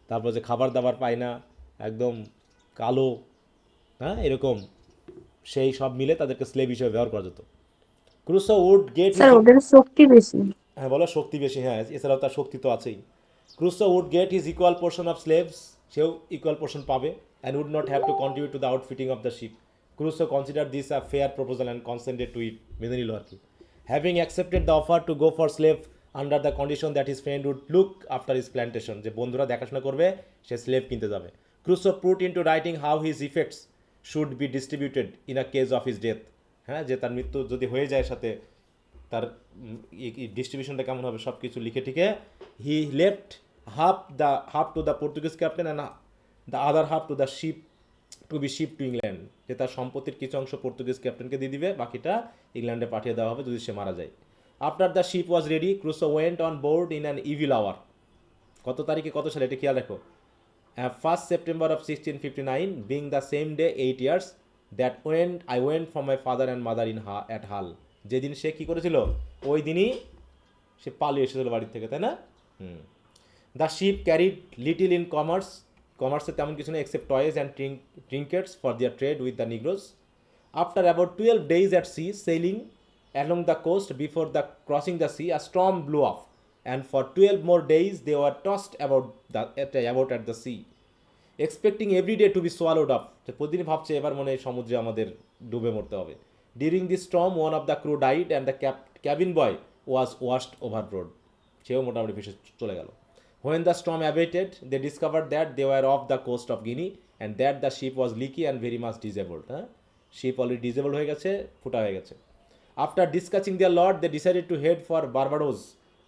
তারপর যে খাবার দাবার পায় না, একদম কালো, হ্যাঁ, এরকম, সেই সব মিলে তাদেরকে স্লেভ হিসেবে ব্যবহার করা যেত। ক্রুসো উড গেট স্যার ওদের শক্তি বেশি। হ্যাঁ বলো শক্তি বেশি, হ্যাঁ, এছাড়াও তার শক্তি তো আছেই। Crusoe would get his equal portion of slaves, সেও ইকুয়াল পোর্শন পাবে, and would not have to contribute to the outfitting of the ship. Crusoe consider this a fair proposal and consented to it, মেনে নিল আর কি। Having accepted the offer to go for slave under the condition that his friend would look after his plantation, যে বন্ধুরা দেখাশোনা করবে, সে slave কিনতে যাবে। Crusoe put into writing how his effects should be distributed in a case of his death, হ্যাঁ, যে তার মৃত্যু যদি হয়ে যায় সাথে তার ডিস্ট্রিবিউশনটা কেমন হবে সব কিছু লিখে ঠিকে। He left half to the Portuguese captain and the other half to the ship to be ship to England, যে তার সম্পত্তির কিছু অংশ পর্তুগিজ ক্যাপ্টেনকে দিয়ে দিবে, বাকিটা ইংল্যান্ডে পাঠিয়ে দেওয়া হবে যদি সে মারা যায়। After the ship was ready Crusoe went on board in an evil hour. কত তারিখে কত সালে এটা খেয়াল রাখো, 1st September of 1659, being the same day 8 years that when I went from my father and mother in at Hull, যেদিন সে কী করেছিল ওই দিনই সে পালিয়ে এসেছিল বাড়ির থেকে, তাই না? The ship carried little in কমার্সে তেমন কিছু নেই except toys and trinkets for their trade with the negroes. After about 12 days at sea sailing along the coast before the crossing the sea, a storm blew off, and for 12 more days they were tossed about at the sea, expecting every day to be swallowed up. প্রতিদিন ভাবছে এবার মনে হয় সমুদ্রে আমাদের ডুবে মরতে হবে। During this storm one of the crew died and the cabin boy was washed overboard, সেও মোটামুটি ভেসে চলে গেল। When the storm abated, they discovered that they were off the coast of Guinea and that the ship was leaky and very much disabled. Ship already disabled হয়ে গেছে, ফুটা হয়ে গেছে। After discussing their lot, they decided to head for Barbados,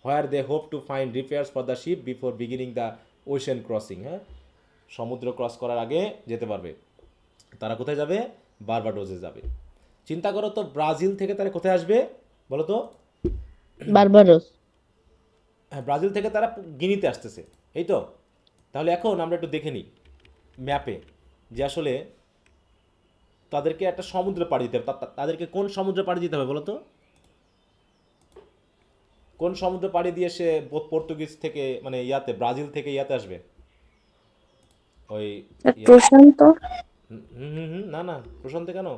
where they hoped to find repairs for the ship before beginning the ocean crossing. সমুদ্র cross করার আগে যেতে পারবে। তারা কোথায় যাবে? বারবাডোসে যাবে। চিন্তা করো তো, ব্রাজিল থেকে তারা কোথায় আসবে বলো তো? বারবাডোস। হ্যাঁ, ব্রাজিল থেকে তারা গিনিতে আসতেছে, এই তো। তাহলে এখন আমরা একটু দেখে নিই ম্যাপে যে আসলে তাদেরকে একটা সমুদ্র পাড়ি দিতে হবে। তাদেরকে কোন সমুদ্র পাড়ি দিতে হবে বলো তো? কোন সমুদ্র পাড়ি দিয়ে সে পর্তুগিজ থেকে মানে ইয়াতে ব্রাজিল থেকে ইয়াতে আসবে? ওই প্রশান্ত। না না, প্রশান্ত কেন?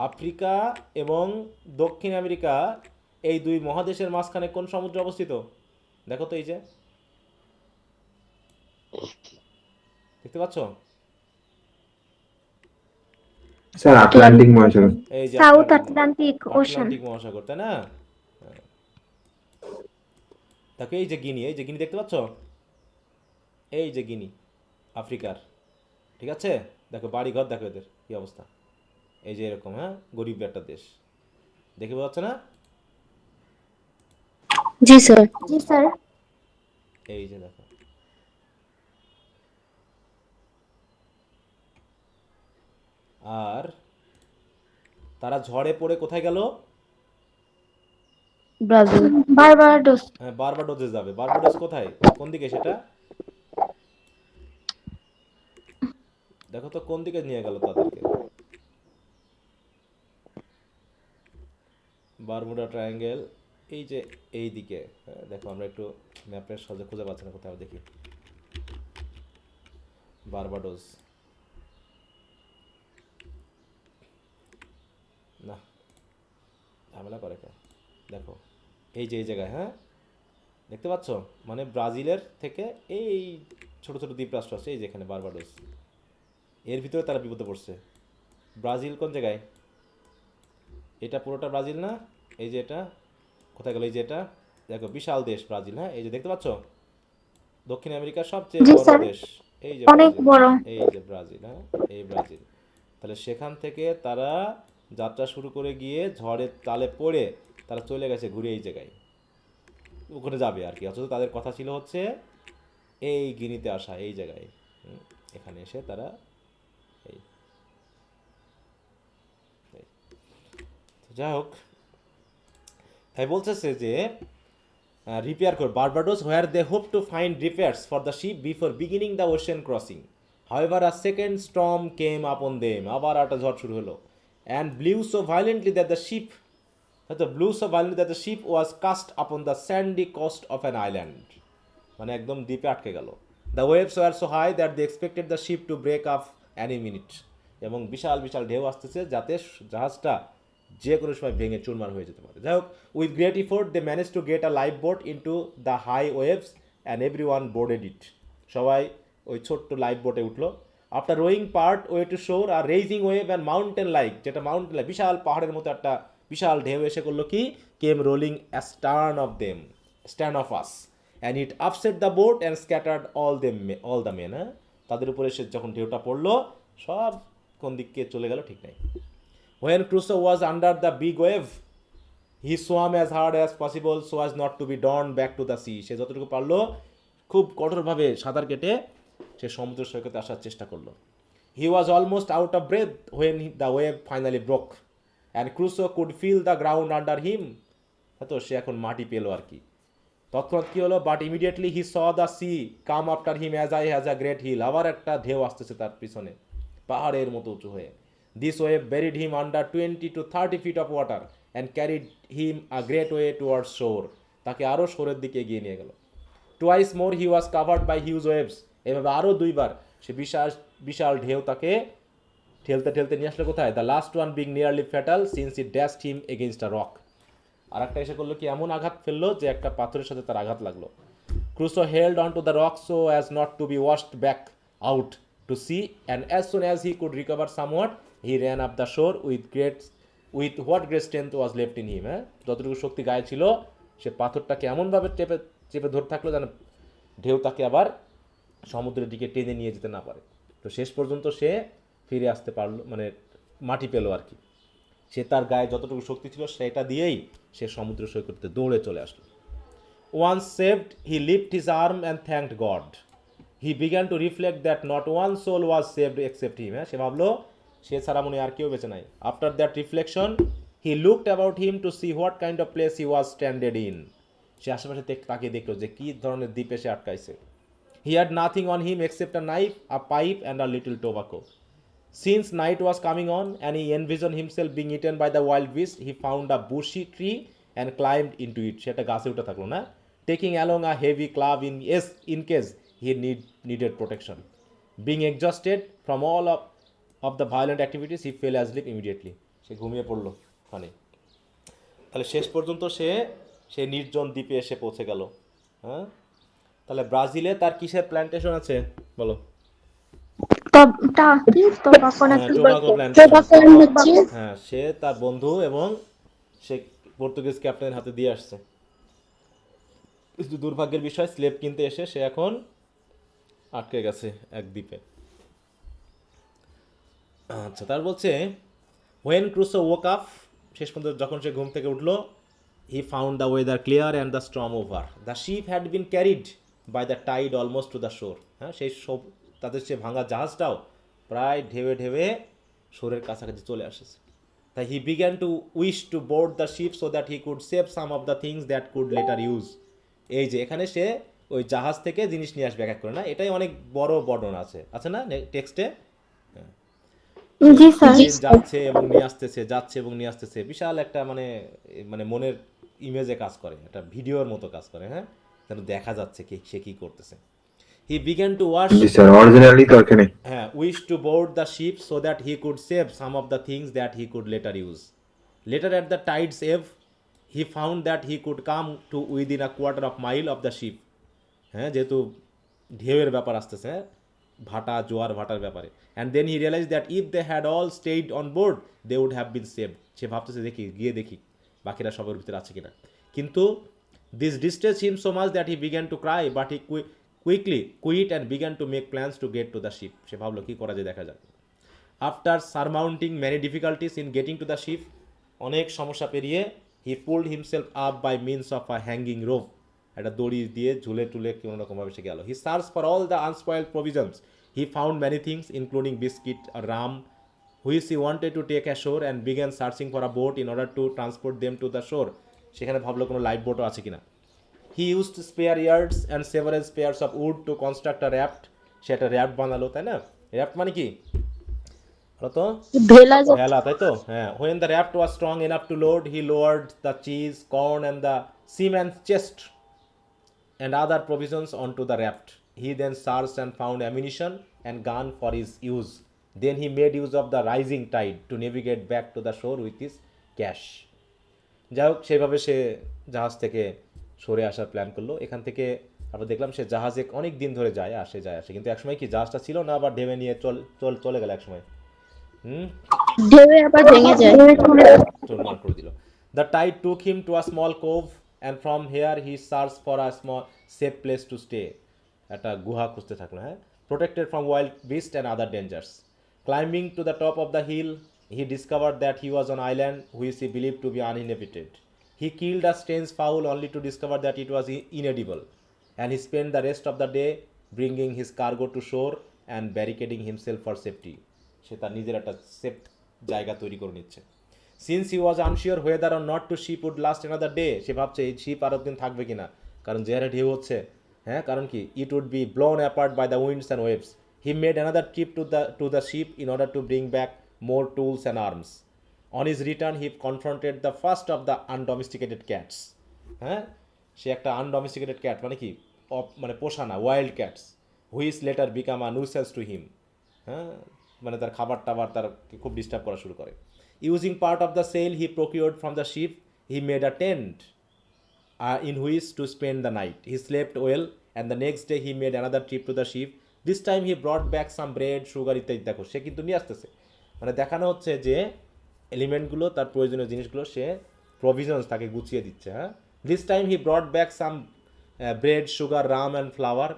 আফ্রিকা এবং দক্ষিণ আমেরিকা এই দুই মহাদেশের মাঝখানে কোন সমুদ্র অবস্থিত দেখো তো, এই যে দেখতে পাচ্ছ? স্যার আটলান্টিক মহাসাগর। এই যে সাউথ আটলান্টিক ওশান। আটলান্টিক মহাসাগর, তাই না? দেখো এই যে গিনি, এই যে গিনি দেখতে পাচ্ছ, এই যে গিনি আফ্রিকার, ঠিক আছে? দেখো বাড়ি ঘর, দেখো এদের কি অবস্থা, এই যে এরকম, হ্যাঁ, গরিব একটা দেশ, দেখে বোঝা যাচ্ছে না? জি স্যার। জি স্যার। এই যে দেখো, আর তারা ঝড়ে পড়ে কোথায় গেল? ব্রাজিল। বারবাডোস। হ্যাঁ, বারবাডোসে যাবে। বারবাডোস কোথায়, কোন দিকে সেটা দেখো তো, কোন দিকে নিয়ে গেল তাদেরকে? বারমুডা ট্রায়াঙ্গেল, এই যে এই দিকে, হ্যাঁ, দেখো আমরা একটু ম্যাপের সহজে খুঁজে পাচ্ছি না কোথাও, দেখি বারবাডোস, না ঝামেলা করে কে, দেখো এই যে এই জায়গায়, হ্যাঁ দেখতে পাচ্ছ, মানে ব্রাজিলের থেকে এই ছোট ছোট দ্বীপরাষ্ট্র আছে, এই যেখানে বারবাডোস, এর ভিতরে তারা বিপদে পড়ছে। ব্রাজিল কোন জায়গায়? এটা পুরোটা ব্রাজিল না? এই যে এটা কোথায় গেল? এই যে এটা দেখো, বিশাল দেশ ব্রাজিল, হ্যাঁ এই যে দেখতে পাচ্ছ, দক্ষিণ আমেরিকার সবচেয়ে জি বড় স্যার, দেশ, এই যে অনেক ব্রাজিল, বড়। এই যে ব্রাজিল, হ্যাঁ এই ব্রাজিল। তাহলে সেখান থেকে তারা যাত্রা শুরু করে গিয়ে ঝড়ের তালে পড়ে তারা চলে গেছে ঘুরে এই জায়গায়, ওখানে যাবে আর কি। অথচ তাদের কথা ছিল হচ্ছে এই গিনিতে আসা, এই জায়গায়, এখানে এসে তারা এই এই। তো যাই হোক, তাই বলতেছে যে রিপেয়ার কর Barbados where they hope to find repairs for the ship before beginning the ocean crossing. However a second storm came upon them, আবার একটা ঝড় শুরু হলো, and blew so violently that the ship blew so violently that the ship was cast upon the sandy coast of an island, মানে একদম দ্বীপে আটকে গেল। The waves were so high that they expected the ship to break up Annie minute, এবং বিশাল বিশাল ঢেউ আসতেছে যাতে জাহাজটা যে কোনো সময় ভেঙে চুরমার হয়ে যেতে পারে। যাই হোক, with great effort they manage to get a life boat into the high waves and everyone boarded it, সবাই ওই ছোট্ট লাইফ বোটে উঠলো। After rowing part way to shore আর raising wave and mountain like, যেটা mountain like বিশাল পাহাড়ের মতো একটা বিশাল ঢেউ এসে করলো কি, came rolling astern of them, stand off us, and it upset the boat and scattered all the main, হ্যাঁ তাদের উপরে সে যখন ঢেউটা পড়লো সব কোন দিকে চলে গেল ঠিক নাই। When Crusoe was under the big wave, he swam as hard as possible so as not to be drawn back to the sea. সে যতটুকু পারলো খুব কঠোরভাবে সাঁতার কেটে সে সমুদ্র সৈকতে আসার চেষ্টা করলো। He was almost out of breath when the wave finally broke, and Crusoe could feel the ground under him. তো সে এখন মাটি পেলো আর কি। তৎক্ষণাৎ কি হলো, but immediately he saw the sea come after him as high has a great hill, আবার একটা ঢেউ আসতেছে তার পিছনে পাহাড়ের মতো উঁচু হয়ে। This wave buried him under 20 to 30 feet of water and carried him a great way towards shore, তাকে আরও শোরের দিকে এগিয়ে নিয়ে গেল। Twice more he was covered by huge waves, এভাবে আরও দুইবার সে বিশাল বিশাল ঢেউ তাকে ঠেলতে ঠেলতে নিয়ে আসলো কোথায়, the last one being nearly fatal since it dashed him against a rock. আর একটা এসে করলো কি, এমন আঘাত ফেললো যে একটা পাথরের সাথে তার আঘাত লাগলো। Crusoe held on to the rock so as not to be washed back out to sea, and as soon as he could recover somewhat, he ran up the shore with what great strength was left in him. যতটুকু শক্তি গায়ে ছিল সে পাথরটাকে এমনভাবে চেপে ধরে থাকলো যেন ঢেউ তাকে আবার সমুদ্রের দিকে টেনে নিয়ে যেতে না পারে। তো শেষ পর্যন্ত সে ফিরে আসতে পারলো, মানে মাটি পেলো আর কি। সে তার গায়ে যতটুকু শক্তি ছিল সেটা দিয়েই সে সমুদ্র সৈকতে দৌড়ে চলে আসলো। Once saved, he lifted his arm and thanked God. He began to reflect that not one soul was saved except him. সে ভাবলো সে ছাড়া মনে আর কেউ বেঁচে নাই। After that reflection, he looked about him to see what kind of place he was stranded in. সে আশেপাশে তাকিয়ে দেখলো যে কি ধরনের দ্বীপে সে আটকাইছে। He had nothing on him except a knife, a pipe, and a little tobacco. Since night was coming on and he envisioned himself being eaten by the wild beast, he found a bushy tree and climbed into it. সেটা গাছে উঠে থাকলো না, taking along a heavy club in case he needed protection. Being exhausted from all of the violent activities, he fell asleep immediately. সে ঘুমিয়ে পড়লো ওখানে। তাহলে শেষ পর্যন্ত সে নির্জন দ্বীপে এসে পৌঁছে গেল। হ্যাঁ, তাহলে ব্রাজিলে তার কিসের প্ল্যান্টেশন আছে বলো? Tobacco plantation. হ্যাঁ, সে তার বন্ধু এবং সে পর্তুগিজ ক্যাপ্টেনের হাতে দিয়ে আসছে। কিন্তু দুর্ভাগ্যের বিষয়, স্লেভ কিনতে এসে সে এখন আটকে গেছে এক দ্বীপে। আচ্ছা, তার বলছে হোয়েন ক্রুসো woke up, শেষ পর্যন্ত যখন সে ঘুম থেকে উঠলো, he found the weather clear and the storm over, the ship had been carried by the tide almost to the shore. হ্যাঁ, সেই সব তাদের সে ভাঙা জাহাজটাও প্রায় ঢেউে ঢেউে শোরের কাছাকাছি চলে আসেছে। তাই হি began two wish to board the ship so that he could save some of the things that could later use. এই যে এখানে সে ওই জাহাজ থেকে জিনিস নিয়ে আসবে এক এক করে, না এটাই অনেক বড় বর্ণনা আছে না টেক্সটে। জি স্যার। যাচ্ছে এবং নিয়ে আসতেছে, যাচ্ছে এবং নিয়ে আসতেছে, বিশাল একটা মানে মানে মনের ইমেজে কাজ করে, একটা ভিডিওর মতো কাজ করে। হ্যাঁ, যেন দেখা যাচ্ছে কি সে কি করতেছে। হি বিগ্যান টু ওয়াশ, জি স্যার, অরিজিনালি তো এখানে হ্যাঁ, wish to board the ship so that he could save some of the things that he could later use. Later at the tide's ebb, he found that he could come to within a quarter of mile of the ship, হ্যাঁ, যেহেতু ঢেউয়ের ব্যাপার আসতেছে, হ্যাঁ, ভাটা জোয়ার ভাটার ব্যাপারে। And then he realize that if they had all stayed on board they would have been saved. সে ভাবতেছে দেখি গিয়ে দেখি বাকিরা সবার ভিতরে আছে কিনা। কিন্তু this distress him so much that he began to cry, but he quickly quit and began to make plans to get to the ship. সে ভাবলো কী করা যায় দেখা যাক। After surmounting many difficulties in getting to the ship, অনেক সমস্যা পেরিয়ে, he pulled himself up by means of a hanging rope, একটা দড়ি দিয়ে ঝুলে টুলে কোনো রকমভাবে সে গেল। He search for all the unspoiled provisions, he found many things including biscuit আর rum which he wanted to take ashore and began searching for a boat in order to transport them to the shore. সেখানে ভাবলো কোনো life বোটও আছে কিনা। He used spare yards and several spares of wood to construct a raft. সে একটা raft বানালো, তাই না? র্যাফট মানে কি বলো তো? ভেলা যা ভেলা, তাই তো? হ্যাঁ। When the raft was strong enough to load, he lowered the cheese, corn and the seaman's chest and other provisions onto the raft. He then searched and found ammunition and gun for his use. Then he made use of the rising tide to navigate back to the shore with his cash. যাই হোক, সেইভাবে সে জাহাজ থেকে সরে আসার plan করলো। এখান থেকে আমরা দেখলাম সে জাহাজে অনেক দিন ধরে যায় আসে, কিন্তু একসময় কি জাহাজটা ছিল না, আবার ঢেবে নিয়ে চলে গেল একসময়। ঢেউয়ে আবার ভেঙে যায়। চুরমার করে দিল। The tide took him to a small cove and from here he search for a small safe place to stay. একটা গুহা খুঁজতে থাকলো, হ্যাঁ, protected from wild beast and other dangers. Climbing to the top of the hill he discovered that he was on island which he believe to be uninhabited. He killed a strange fowl only to discover that it was inedible and he spend the rest of the day bringing his cargo to shore and barricading himself for safety. সে তার নিজের একটা safe জায়গা তৈরি করে নিচ্ছে। Since he was unsure whether or not to ship would last another day, সে ভাবছে এই শিপ আরও দিন থাকবে কিনা, কারণ যে হারে ঢেউ হচ্ছে, হ্যাঁ, কারণ কি it would be blown apart by the winds and waves. He made another trip to the ship in order to bring back more tools and arms. On his return he confronted the first of the undomesticated cats. হ্যাঁ, সে একটা আনডোমেস্টিকেটেড cat মানে কি, মানে পোষা না, wild cats, which later become a nuisance to him. হ্যাঁ, মানে তার খাবার টাবার তার খুব ডিস্টার্ব করা শুরু করে। Using part of the sail he procured from the ship he made a tent in which to spend the night. He slept well and the next day he made another trip to the ship. This time he brought back some bread, sugar ইত্যাদি। দেখো সে কিন্তু নিয়ে আসতেছে, মানে দেখানো হচ্ছে যে এলিমেন্টগুলো, তার প্রয়োজনীয় জিনিসগুলো সে প্রভিশনস তাকে গুছিয়ে দিচ্ছে। হ্যাঁ, this time he brought back some bread, sugar, rum and flour.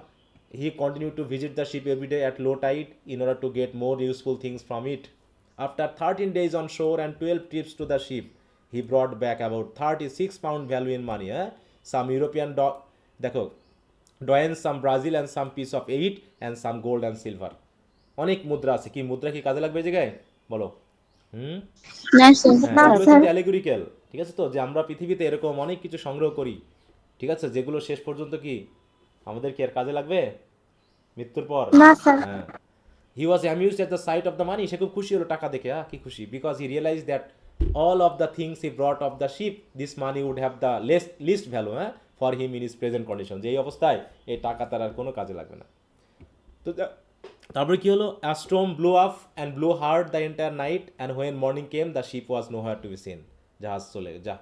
He continue to visit the ship every day at low tide in order to get more useful things from it. After 13 days on shore and 12 trips to the ship, he brought back about 36 pound value in money. Some European দেখো doyens, some Brazil and some piece of 8 and some gold and silver. অনেক মুদ্রা আছে। কি মুদ্রা কি কাজে লাগবে এই জায়গায় বলো? না স্যার। না এগুলো স্যার। কিন্তু অ্যালেগরিক্যাল, ঠিক আছে তো, যে আমরা পৃথিবীতে এরকম অনেক কিছু সংগ্রহ করি, ঠিক আছে, যেগুলো শেষ পর্যন্ত কি আমাদের কি আর কাজে লাগবে মৃত্যুর পর? না স্যার। হ্যাঁ। He was amused at the sight of the money. সে খুব খুশি হলো টাকা দেখে, কি খুশি, because he realized that all of the things he brought off the ship, this money would have the least value for him in his present condition. যে এই অবস্থায় এই টাকা তার আর কোনো কাজে লাগবে না। তো তারপরে কি হলো? A storm blew off and blew hard the entire night and when morning came the ship was nowhere to be seen. জাহাজ চলে যা।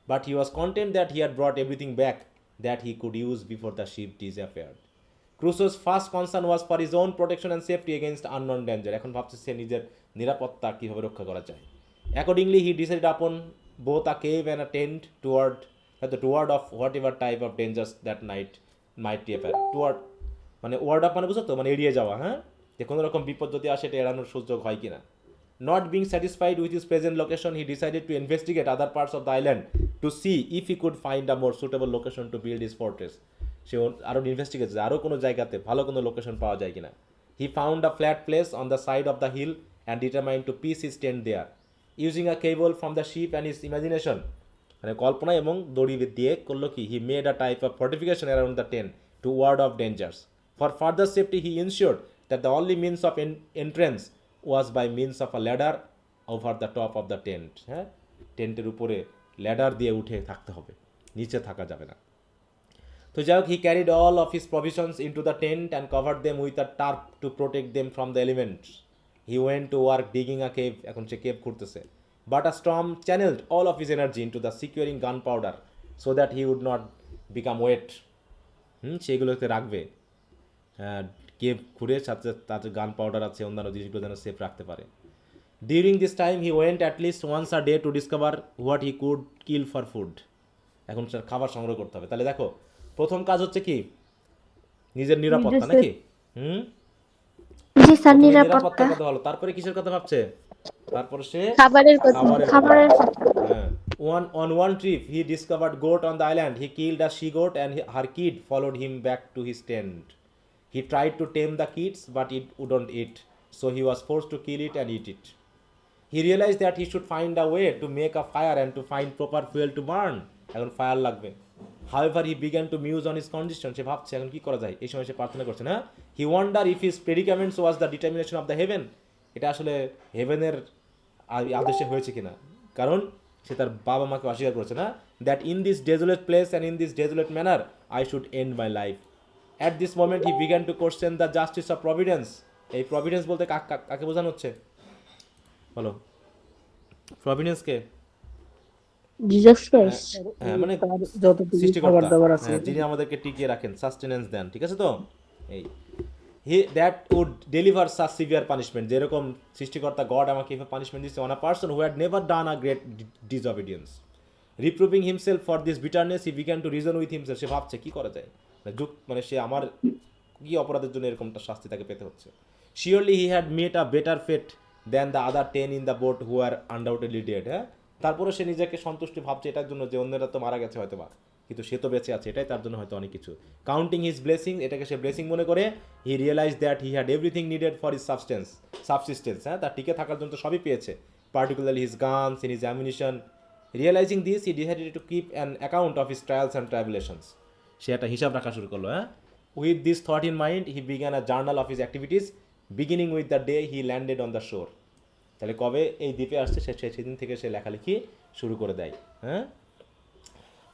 But he was content that he had brought everything back that he could use before the ship disappeared. Crusoe's first concern was for his own protection and safety against unknown danger. এখন ভাবছে সে নিজের নিরাপত্তা কিভাবে রক্ষা করা যায়। Accordingly, he decided upon both a cave and a tent toward of whatever type of dangers that night might appear. Toward মানে word up মানে বুঝো তো, মানে এড়িয়ে যাওয়া, হ্যাঁ, যে কোনো রকম বিপদ যদি আসে এটা এড়ানোর সুযোগ হয় কিনা। Not being satisfied with his present location, he decided to investigate other parts of the island to see if he could find a more suitable location to build his fortress. সে আরও ইনভেস্টিগেট, আরও কোনো জায়গাতে ভালো কোনো location পাওয়া যায় কিনা। He found a flat place on the side of the hill and determined to piece his tent there using a cable from the ship and his imagination. মানে কল্পনা এবং দড়ি দিয়ে করলো কি, he made a type of fortification around the tent to ward off dangers. For further safety he insured that the only means of entrance was by means of a ladder over the top of the tent. হ্যাঁ, টেন্টের উপরে ladder দিয়ে উঠে থাকতে হবে, নিচে থাকা যাবে না। তো যাই হোক, হি carried all of his provisions in to the tent and covered them with a turf to protect them from the elements. He went to work digging a cave. এখন সে cave খুঁড়তেছে। but a storm channeled all of his energy into the securing gunpowder so that he would not become wet. সেগুলোকে রাখবে, cave ঘুরে সাথে তাতে গান powder আছে, অন্যান্য জিনিসগুলো যেন সেফ রাখতে পারে। During this time he went at least once a day to discover what he could kill for food. এখন স্যার খাবার সংগ্রহ করতে হবে। তাহলে দেখো প্রথম কাজ হচ্ছে কি, নিজের নিরাপত্তা নাকি? জি স্যার, প্রথমে নিরাপত্তা। নিরাপত্তার কথা ভালো, তারপরে কিসের কথা ভাবছে? তারপরে সে খাবারের কথা। খাবারের কথা। খাবারের কথা। হ্যাঁ, on one trip he discovered goat on the island. He killed a she goat and her kid followed him back to his tent. He tried to tame the kids but it wouldn't eat, so he was forced to kill it and eat it. He realized that he should find a way to make a fire and to find proper fuel to burn. এখন fire লাগবে। However, he began to muse on his condition. সে ভাবছে এখন কি করা যায়, এই সময় সে প্রার্থনা করছে না। He wondered if his predicaments was the determination of the heaven. এটা আসলে হেভেনের আদেশে হয়েছে কিনা, কারণ সে তার বাবা মাকে অস্বীকার করেছে না। That in this desolate place and in this desolate manner I should end my life. At this moment he began to question the justice of providence. এই প্রভিডেন্স বলতে কাকে বোঝানো হচ্ছে বলো? প্রভিডেন্সকে? Jesus Christ. হ্যাঁ, মানে তার যতটুকু খাবার সৃষ্টিকর্তা, দাবার আছে হ্যাঁ, যিনি আমাদেরকে টিকিয়ে রাখেন, সাস্টেনেন্স দেন, ঠিক আছে তো? এই he that would deliver such severe punishment, যেরকম সৃষ্টিকর্তা গড আমাকে এভাবে পানিশমেন্ট দিচ্ছে on a person who had never done a great disobedience. Reproving himself for this bitterness he began to reason with himself. সে ভাবছে কি করা যায়, মানে সে আমার কি অপরাধের জন্য এরকমটা শাস্তি তাকে পেতে হচ্ছে। Surely he had met a better fate than the other 10 in the boat who are undoubtedly dead. হ্যাঁ, তারপরে সে নিজেকে সন্তুষ্টি ভাবছে এটার জন্য যে অন্যরা তো মারা গেছে হয়তো বা, কিন্তু সে তো বেঁচে আছে, এটাই তার জন্য হয়তো অনেক কিছু। কাউন্টিং হিজ ব্লেসিং, এটাকে সে ব্লেসিং মনে করে। He realize that he had everything needed for his subsistence. হ্যাঁ, তার টিকে থাকার জন্য তো সবই পেয়েছে, particularly his guns in his ammunition. Realizing this he decided to keep an account of his trials and tribulations. সে একটা হিসাব রাখা শুরু করলো। হ্যাঁ, with this thought in mind he began a journal of his activities beginning with the day he landed on the shore. তাহলে কবে এই দ্বীপে আসছে সেদিন থেকে সে লেখালেখি শুরু করে দেয়। হ্যাঁ,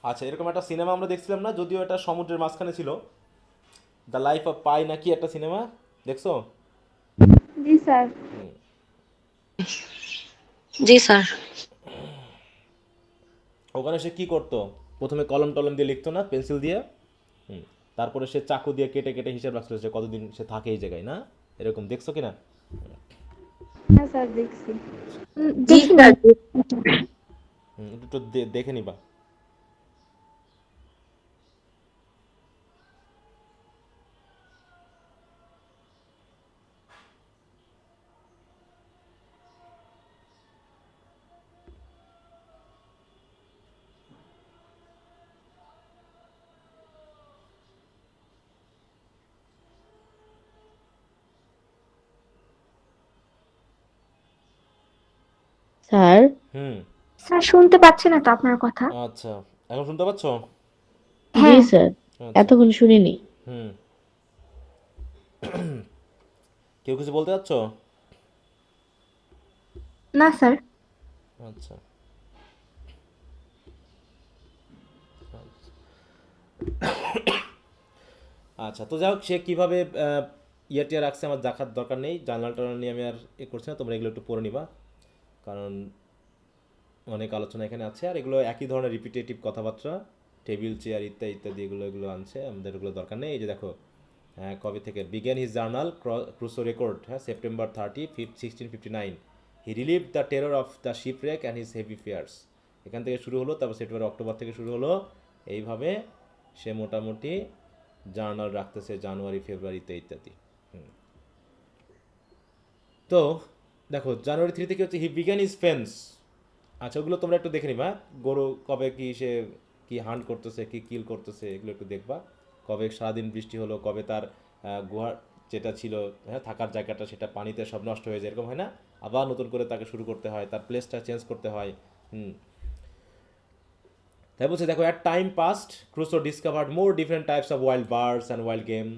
আচ্ছা, এরকম একটা সিনেমা আমরা দেখছিলাম না, যদিও এটা সমুদ্রের মাঝখানে ছিল, দ্য লাইফ অফ পাই নাকি একটা সিনেমা, দেখছো? জি স্যার। জি স্যার। ওখানে সে কি করতো, প্রথমে কলম টলম দিয়ে লিখতো না, পেন্সিল দিয়ে। তারপরে সে চাকু দিয়ে কেটে কেটে হিসাব রাখছিল সে কতদিন সে থাকে এই জায়গায়, না? এরকম দেখছো কিনা? হ্যাঁ স্যার, দেখছি। দেখি না। একটু দেখে নিবা। স্যার। স্যার শুনতে পাচ্ছে না তো আপনার কথা। আচ্ছা, এখন শুনতে পাচ্ছ? জি হ্যাঁ। স্যার, আচ্ছা। এতক্ষণ শুনিনি। কেউ কিছু বলতে চাচ্ছ? না স্যার। আচ্ছা, আচ্ছা, তো যাই হোক, সে কীভাবে ইয়েটিয়া রাখছে আমার দেখার দরকার নেই, জার্নাল টার্নাল নিয়ে আমি আর করছি না, তোমরা এগুলো একটু পড়ে নিবা, কারণ অনেক আলোচনা এখানে আছে, আর এগুলো একই ধরনের রিপিটেটিভ কথাবার্তা, টেবিল চেয়ার ইত্যাদি ইত্যাদি, এগুলো আনছে, আমাদের এগুলো দরকার নেই। এই যে দেখো, কবে থেকে বিজ্ঞান হিজ জার্নাল ক্রুসো রেকর্ড, হ্যাঁ, September 30, 1659 he relieve the terror of the shipwreck and his heavy fears. এখান থেকে শুরু হলো, তারপর সেপ্টেম্বর অক্টোবর থেকে শুরু হলো, এইভাবে সে মোটামুটি জার্নাল রাখতেছে জানুয়ারি ফেব্রুয়ারিতে ইত্যাদি। তো দেখো, জানুয়ারি 3 থেকে হচ্ছে হি বিগ্যান হিজ ফেন্স। আচ্ছা, ওগুলো তোমরা একটু দেখে নিবা, গরু কবে কি সে কি হান্ট করতেছে, কি কিল করতেছে, এগুলো একটু দেখবা। কবে সারাদিন বৃষ্টি হলো, কবে তার গুহার যেটা ছিল, হ্যাঁ, থাকার জায়গাটা, সেটা পানিতে সব নষ্ট হয়ে যায়, এরকম হয় না? আবার নতুন করে তাকে শুরু করতে হয়, তার প্লেসটা চেঞ্জ করতে হয়। তাই বলছে দেখো, at time past Crusoe discovered more different types of wild birds and wild game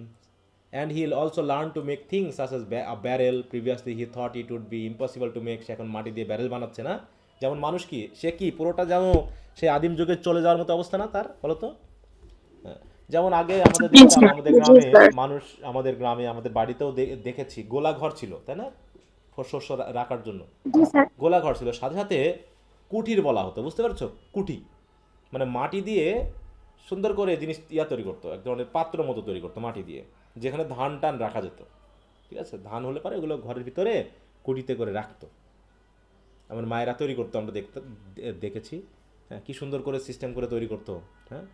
and he also learn to make things such as a barrel. Previously he thought it would be impossible to make. সে এখন মাটি দিয়ে barrel বানাচ্ছে না? যেমন মানুষ কি, সে কি পুরোটা যেমন সে আদিম যুগে চলে যাওয়ার মতো অবস্থা না তার, বলো তো? যেমন আগে আমাদের দেখতাম আমাদের গ্রামে মানুষ, আমাদের গ্রামে আমাদের বাড়িতেও দেখেছি গোলা ঘর ছিল, তাই না? শস্য রাখার জন্য। জি স্যার। গোলাঘর ছিল, সাথে সাথে কুঠির বলা হতো, বুঝতে পারছো? কুঠি মানে মাটি দিয়ে সুন্দর করে জিনিস তৈরি করতো, এক ধরনের পাত্র মতো তৈরি করতো মাটি দিয়ে, যেখানে ধান টান রাখা যেত। ঠিক আছে, ধান হলে পরে ওগুলো ঘরের ভিতরে কুটিতে করে রাখতো। আমার মায়েরা তৈরি করতো, আমরা দেখেছি। হ্যাঁ, কী সুন্দর করে সিস্টেম করে তৈরি করতো। হ্যাঁ,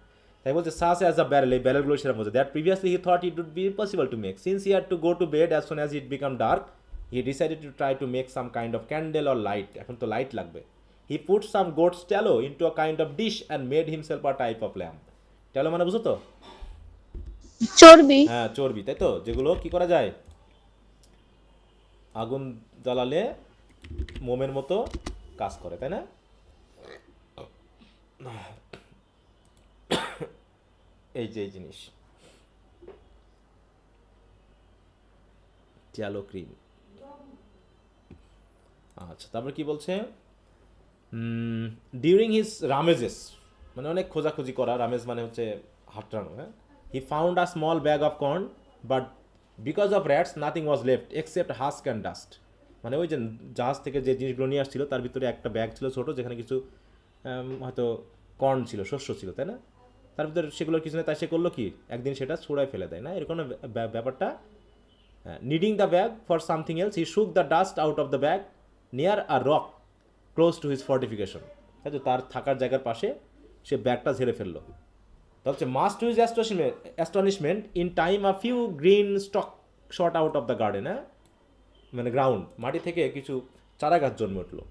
তাই বলছে সাস অ্যাজ আ ব্যারেল, এই ব্যারেলগুলো সেরকম বলছে। That previously he thought it would be impossible to make, since he had to go to bed as soon as it become dark, he decided to try to make some kind of candle or light. এখন তো light লাগবে। He put some goats tallow into a kind of dish and made himself a type of lamp. Tallow মানে বুঝো তো? চর্বি। হ্যাঁ, চর্বি, তাই তো, যেগুলো কি করা যায়, আগুন জ্বালালে মোমের মতো কাজ করে, তাই না? এই যে এই জিনিস চ্যালো ক্রিম। আচ্ছা, তারপর কি বলছে, ডিউরিং হিজ রামেজেস, মানে অনেক খোঁজাখুঁজি করা, রামেজ মানে হচ্ছে হাতড়ানো। হ্যাঁ, হি found a small bag of corn, but because of rats nothing was left except husk and dust. মানে ওই যে জাহাজ থেকে যে জিনিসগুলো নিয়ে আসছিল তার ভিতরে একটা ব্যাগ ছিল ছোটো, যেখানে কিছু হয়তো কর্ন ছিল, শস্য ছিল, তাই না? তার ভিতরে সেগুলোর কিছু নেই, তাই সে করলো কি, একদিন সেটা ছুঁড়ায় ফেলে দেয়, না এরকম ব্যাপারটা। Needing the bag for something else, he shook the dust out of the bag near a rock close to his fortification. তাই তো, তার থাকার জায়গার পাশে সে ব্যাগটা ঝেড়ে ফেললো। তা হচ্ছে must to his astonishment in time a few green stock shot out of the garden. হ্যাঁ, মানে গ্রাউন্ড, মাটি থেকে কিছু চারা গাছ জন্মে উঠলো।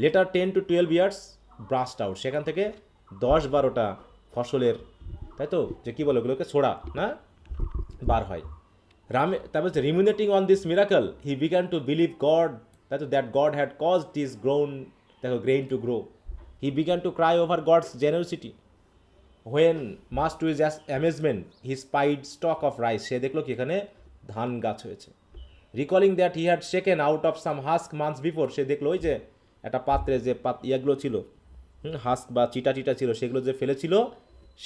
লেটার 10 to 12 ইয়ার্স ব্রাস্ট আউট, সেখান থেকে 10-12টা ফসলের, তাই তো, যে কী বলে ওগুলোকে, ছোড়া না, বার হয়। তারপর হচ্ছে ruminating on this miracle he began to believe God, তাই তো, that God had caused this grain to grow. He began to cry over God's generosity when must to his amazement he spied stalk of rice, সে দেখলো কি এখানে ধান গাছ হয়েছে। Recalling that he had shaken out of some husk months before, সে দেখলো ওই যে একটা পাত্রে যে ইয়েগুলো ছিল, হাস্ক বা চিটা চিটা ছিল, সেগুলো যে ফেলেছিল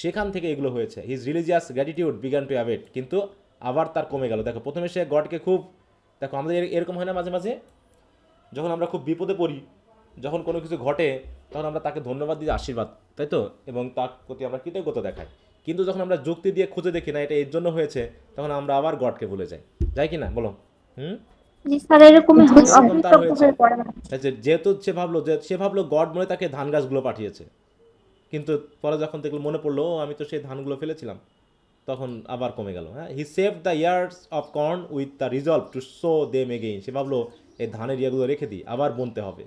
সেখান থেকে এগুলো হয়েছে। His religious gratitude began to abate, কিন্তু আবার তার কমে গেল। দেখো, প্রথমে সে গডকে খুব, দেখো আমাদের এরকম হয় না মাঝে মাঝে, যখন আমরা খুব বিপদে পড়ি, যখন কোনো কিছু ঘটে, তখন আমরা তাকে ধন্যবাদ দিই, আশীর্বাদ, তাই তো, এবং তার প্রতি আমরা কৃতজ্ঞতা দেখাই। কিন্তু যখন আমরা যুক্তি দিয়ে খুঁজে দেখি না এটা এর জন্য হয়েছে, তখন আমরা আবার গডকে ভুলে যাই, যাই কি না বলো? হুম, জি স্যার, এরকমই হয়, এরকম তার অকৃতজ্ঞ হয়েছে। হয়ে পড়ে। যেহেতু সে ভাবলো গড মনে তাকে ধান গাছগুলো পাঠিয়েছে, কিন্তু পরে যখন দেখলো, মনে পড়লো ও আমি তো সেই ধানগুলো ফেলেছিলাম, তখন আবার কমে গেল। হ্যাঁ, he save the ears of corn with the resolve to sow them again, সে ভাবলো এই ধানের ইয়েগুলো রেখে দিই, আবার বুনতে হবে।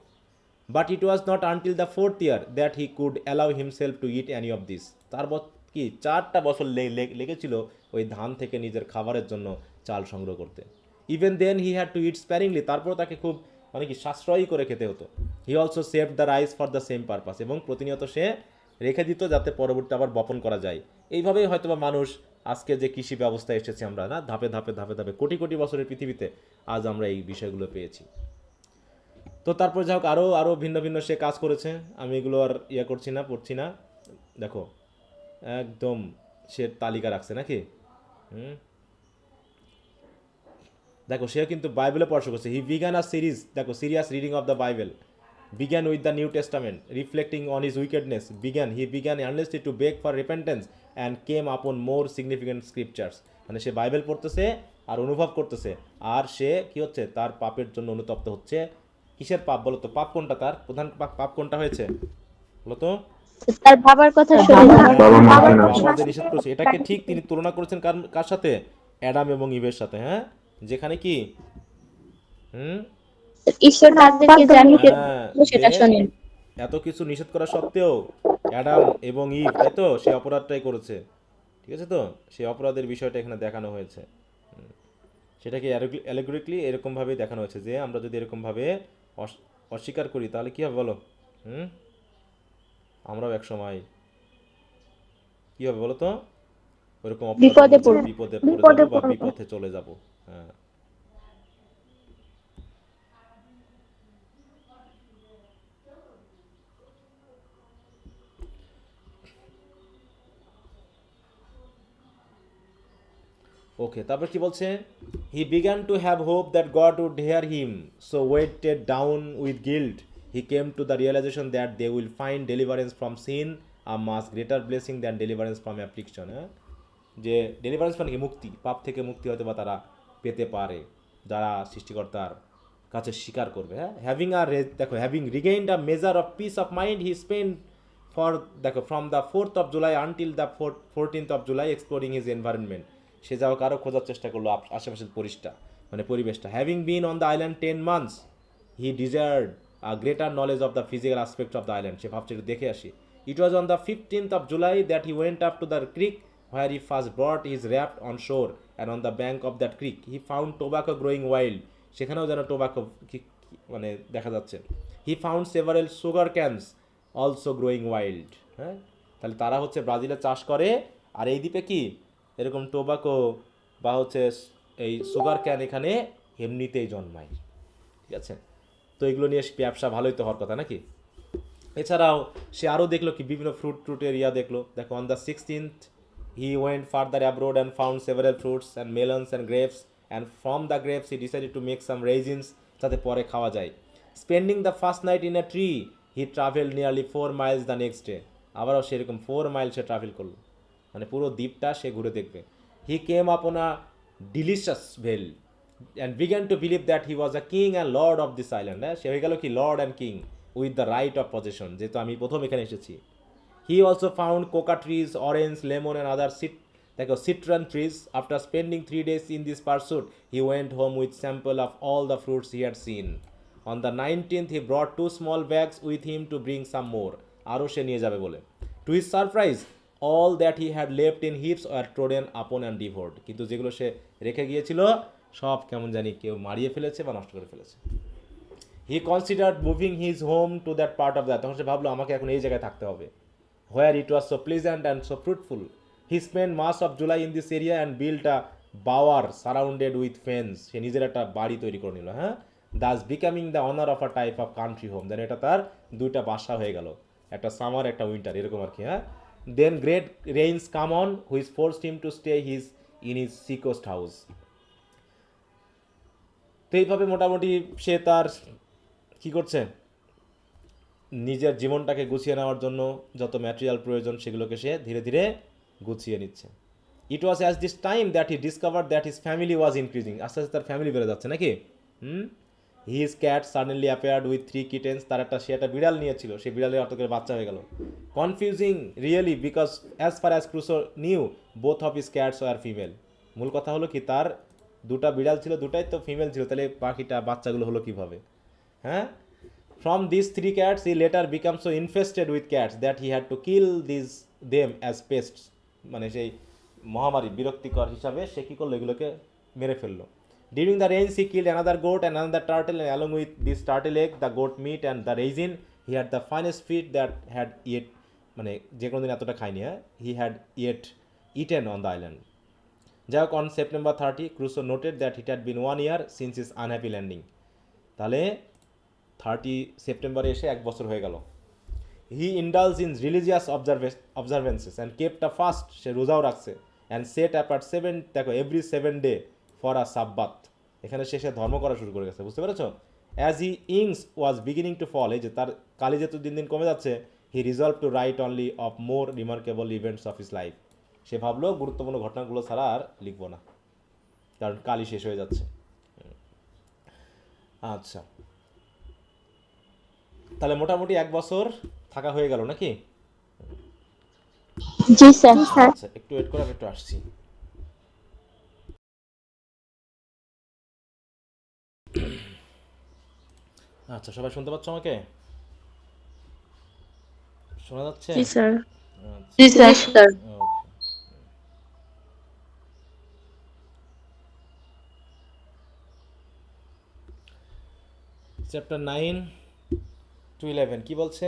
But it was not until the 4th year that he could allow himself to eat any of this. তারপর কি 4টা বছর লেগেছিল ওই ধান থেকে নিজের খাবারের জন্য চাল সংগ্রহ করতে। Even then he had to eat sparingly, তারপর তাকে খুব মানে কি সাশ্রয়ী করে খেতে হতো। He also save the rice for the same purpose, এবং প্রতিনিয়ত সে রেখে দিত যাতে পরবর্তী আবার বপন করা যায়। এইভাবেই হয়তোবা মানুষ আজকে যে কৃষি ব্যবস্থায় এসেছি আমরা, না, ধাপে ধাপে ধাপে ধাপে কোটি কোটি বছরের পৃথিবীতে আজ আমরা এই বিষয়গুলো পেয়েছি। তো তারপর যাই হোক, আরও আরও ভিন্ন ভিন্ন সে কাজ করেছে, আমি এগুলো আর করছি না, পড়ছি না। দেখো একদম সে তালিকা রাখছে নাকি। হুম, দেখো সে কিন্তু বাইবেলে পড়াশোনা করছে। হি বিগান আ সিরিজ, দেখো, serious reading of the Bible, began with the New Testament, reflecting on his wickedness, he began earnestly to beg for repentance and came upon more significant scriptures. মানে সে Bible পড়তেছে আর অনুভব করতেছে, আর সে কি হচ্ছে, তার পাপের জন্য অনুতপ্ত হচ্ছে। কিসের পাপ বলো তো? পাপ কোনটা, তার প্রধান পাপ কোনটা হয়েছে বলো তো? তার বাবার কথা শুনে বাবা মা তার না। বাবা যে নিষেধ করেছে, এটাকে ঠিক তিনি তুলনা করেছেন কার সাথে? অ্যাডাম এবং ইভের সাথে। হ্যাঁ, যেখানে কি, হুম, ঈশ্বর তাদেরকে জানিয়ে হ্যাঁ, যে সেটা শোনেন। এত কিছু নিষেধ করা সত্ত্বেও অ্যাডাম এবং ইভ, তাই তো, সে অপরাধটাই করেছে। ঠিক আছে, তো সেই অপরাধের বিষয়টা এখানে দেখানো হয়েছে। সেটাকে অ্যালেগরিকলি এরকমভাবেই দেখানো হয়েছে যে আমরা যদি এরকমভাবে অস্বীকার করি তাহলে কী হবে বলো? হুম, আমরাও এক সময় কী হবে বলো তো? ওইরকম বিপদে অপরাধের পড়বে। বিপদে পড়ে যাবো বা বিপথে চলে যাব। হ্যাঁ, ওকে, তারপর কি বলছে? He began to have hope that God would hear him, so weighted down with guilt, he came to the realization that they will find deliverance from sin, a much greater blessing than deliverance from affliction. যে deliverance মানে কি মুক্তি, পাপ থেকে মুক্তি হয়তো বা তারা পেতে পারে যারা সৃষ্টিকর্তার কাছে স্বীকার করবে। হ্যাঁ, হ্যাভিং আর দেখো having regained a measure of peace of mind he spend for দেখো from the 4th of July until the 14th of July exploring his environment. সে যাও কারো খোঁজার চেষ্টা করলো আশেপাশের পরিবেশটা। Having been on the island 10 months he desired a greater knowledge of the physical aspect of the island. সে ভাবছে একটু দেখে আসি। It was on the 15th of July that he went up to the creek where he first brought his raft on shore, and on the bank of that creek he found tobacco growing wild. সেখানেও যেন tobacco মানে দেখা যাচ্ছে। He found several sugar cans also growing wild. হ্যাঁ, তাহলে তারা হচ্ছে ব্রাজিলে চাষ করে, আর এই দ্বীপে কি এরকম টোবাকো বা হচ্ছে এই সুগার ক্যান এখানে এমনিতেই জন্মায়। ঠিক আছে, তো এগুলো নিয়ে ব্যবসা ভালোই তো হওয়ার কথা নাকি। এছাড়াও সে আরও দেখলো কি বিভিন্ন ফ্রুটের দেখলো। দেখো on the 16th he went further abroad and found several fruits and melons and grapes, and from the grapes he decided to make some raisins যাতে পরে খাওয়া যায়। Spending the first night in a tree he traveled nearly 4 miles the next day. আবারও সেরকম 4 mile সে travel করলো, মানে পুরো দ্বীপটা সে ঘুরে দেখবে। He came upon a delicious vale and began to believe that he was a king and lord of this island. সে হয়ে গেল কি Lord and king with the right of position, যেহেতু আমি প্রথম এখানে এসেছি। He also found coca trees, orange, lemon, and other citron trees. After spending 3 days in this pursuit, he went home with sample of all the fruits he had seen. On the 19th, he brought 2 small bags with him to bring some more. আরও সে নিয়ে যাবে বলে। To his surprise, all that he had left in heaps were trodden upon and devoured. কিন্তু যেগুলো সে রেখে গিয়েছিল সব কেমন জানি কেউ মারিয়ে ফেলেছে বা নষ্ট করে ফেলেছে। He considered moving his home to that part of that. তখন সে ভাবলো আমাকে এখন এই জায়গায় থাকতে হবে, where it was so pleasant and so fruitful. He spent much of July in this area and built a bower surrounded with fence. সে নিজের একটা বাড়ি তৈরি করে নিল। হ্যাঁ, thus becoming the owner of a type of country home. দেন এটা তার দুইটা বাসা হয়ে গেল, একটা সামার একটা উইন্টার এরকম আর কি। হ্যাঁ, then great rains come on which forced him to stay in his seacoast house. তো এইভাবে মোটামুটি সে তার কী করছে, নিজের জীবনটাকে গুছিয়ে নেওয়ার জন্য যত ম্যাটেরিয়াল প্রয়োজন সেগুলোকে সে ধীরে ধীরে গুছিয়ে নিচ্ছে। It was as this time that he discover that his family was increasing. আস্তে আস্তে তার ফ্যামিলি বেড়ে যাচ্ছে নাকি। His cat suddenly appeared with 3 kittens. তার সে একটা বিড়াল নিয়েছিল, সেই বিড়ালের অত করে বাচ্চা হয়ে গেল। Confusing really because as far as Crusoe knew both of his cats were female. মূল কথা হলো কি তার দুটা বিড়াল ছিল, দুটাই তো ফিমেল ছিল, তাহলে বাকিটা বাচ্চাগুলো হলো কীভাবে। হ্যাঁ, from these 3 cats he later became so infested with cats that he had to kill them as pests. মানে সেই মহামারী বিরক্তিকর হিসাবে সে কী করলো, এগুলোকে মেরে ফেললো। During the rains he killed another goat and another turtle, and along with this turtle egg, the goat meat and the raisin, he had the finest feed that had yet মানে যে কোনো দিন এতটা খায়নি। হ্যাঁ, he had yet eaten on the island. যাই হোক, on September 30 Crusoe noted that it had been 1 year since his unhappy landing. তাহলে 30 সেপ্টেম্বরে এসে 1 বছর হয়ে গেল। He indulge in religious observances and kept a fast, সে রোজাও রাখছে। অ্যান্ড সেট অ্যাপার্ট 7 দেখো every 7 day for a sabbath. এখানে সে ধর্ম করা শুরু করে গেছে, বুঝতে পেরেছ। As he ink was beginning to fall, এই যে তার কালি যেহেতু দিন দিন কমে যাচ্ছে, he resolve to write only of more remarkable events of his life. সে ভাবলো গুরুত্বপূর্ণ ঘটনাগুলো ছাড়া আর লিখবো না, কারণ কালি শেষ হয়ে যাচ্ছে। আচ্ছা, তাহলে মোটামুটি 1 বছর থাকা হয়ে গেল নাকি। জি স্যার। আচ্ছা, একটু ওয়েট করে আমি একটু আসছি। আচ্ছা, সবাই শুনতে পাচ্ছ আমাকে? শোনা যাচ্ছে? জি স্যার। আচ্ছা, জি স্যার। ওকে। চ্যাপ্টার 9 to 11 কি বলছে?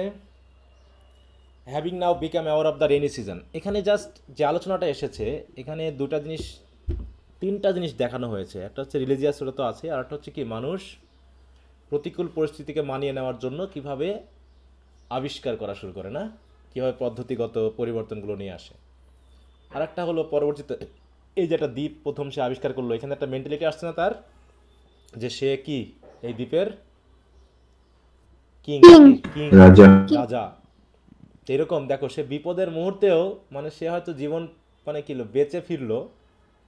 Having now become aware of the rainy season. এখানে জাস্ট যে আলোচনাটা এসেছে, এখানে 3টা জিনিস দেখানো হয়েছে। একটা হচ্ছে রিলিজিয়াস, ওটা তো আছে, আর একটা হচ্ছে কি মানুষ প্রতিকূল পরিস্থিতিকে মানিয়ে নেওয়ার জন্য কিভাবে আবিষ্কার করা শুরু করে, না কীভাবে পদ্ধতিগত পরিবর্তনগুলো নিয়ে আসে। আর একটা হলো পরবর্তীতে এই যে একটা দ্বীপ প্রথম সে আবিষ্কার করলো, এখানে একটা মেন্টালিটি আসছে না তার, যে সে কি এই দ্বীপের কিং, কিং রাজা। রাজা। তো এরকম দেখো, সে বিপদের মুহূর্তেও মানে সে হয়তো জীবন মানে কি বেঁচে ফিরলো,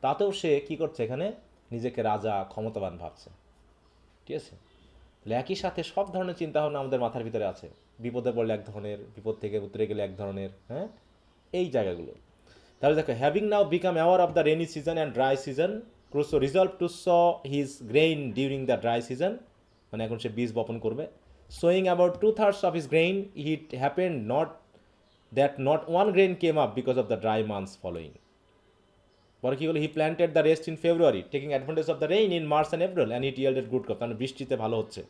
তাতেও সে কি করছে এখানে, নিজেকে রাজা ক্ষমতাবান ভাবছে। ঠিক আছে, তাহলে একই সাথে সব ধরনের চিন্তা ভাবনা আমাদের মাথার ভিতরে আছে। বিপদে পড়লে এক ধরনের, বিপদ থেকে উতরে গেলে এক ধরনের, হ্যাঁ, এই জায়গাগুলো। তাহলে দেখো, having now become aware of the rainy season and dry season, Crusoe resolve to sow his grain during the dry season, মানে এখন সে বীজ বপন করবে। Sowing about 2/3 of his grain, it happened not that not one grain came up because of the dry months following. পরে কি হলো, he planted the rest in February, taking advantage of the rain in March and April and it yielded good crop. মানে বৃষ্টিতে ভালো হচ্ছে।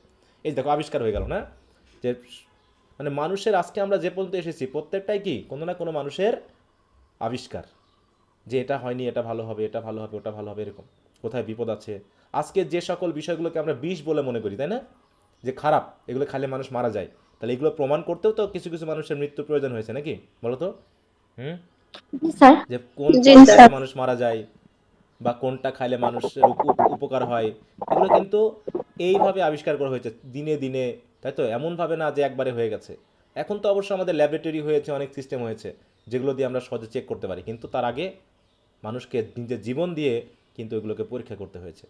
এই দেখো আবিষ্কার হয়ে গেল না, যে মানে মানুষের আজকে আমরা যে পর্যন্ত এসেছি প্রত্যেকটাই কি কোনো না কোনো মানুষের আবিষ্কার, যে এটা হয়নি, এটা ভালো হবে, এটা ভালো হবে, ওটা ভালো হবে, এরকম কোথায় বিপদ আছে। আজকে যে সকল বিষয়গুলোকে আমরা বিষ বলে মনে করি, তাই না, যে খারাপ, এগুলো খালে মানুষ মারা যায়, তাহলে এগুলো প্রমাণ করতেও তো কিছু কিছু মানুষের মৃত্যুর প্রয়োজন হয়েছে নাকি, বলো তো? হুম, জি স্যার। যে কোন জি ফল স্যার। খাইলে মানুষ মারা যায়, বা কোনটা খাইলে মানুষের উপকার হয়, এগুলো কিন্তু এইভাবে আবিষ্কার করা হয়েছে দিনে দিনে, তাই তো? এমনভাবে না যে একবারে হয়ে গেছে। এখন তো অবশ্য আমাদের ল্যাবরেটরি হয়েছে, অনেক সিস্টেম হয়েছে যেগুলো দিয়ে আমরা সহজে চেক করতে পারি, কিন্তু তার আগে মানুষকে নিজের জীবন দিয়ে কিন্তু এগুলোকে পরীক্ষা করতে হয়েছে।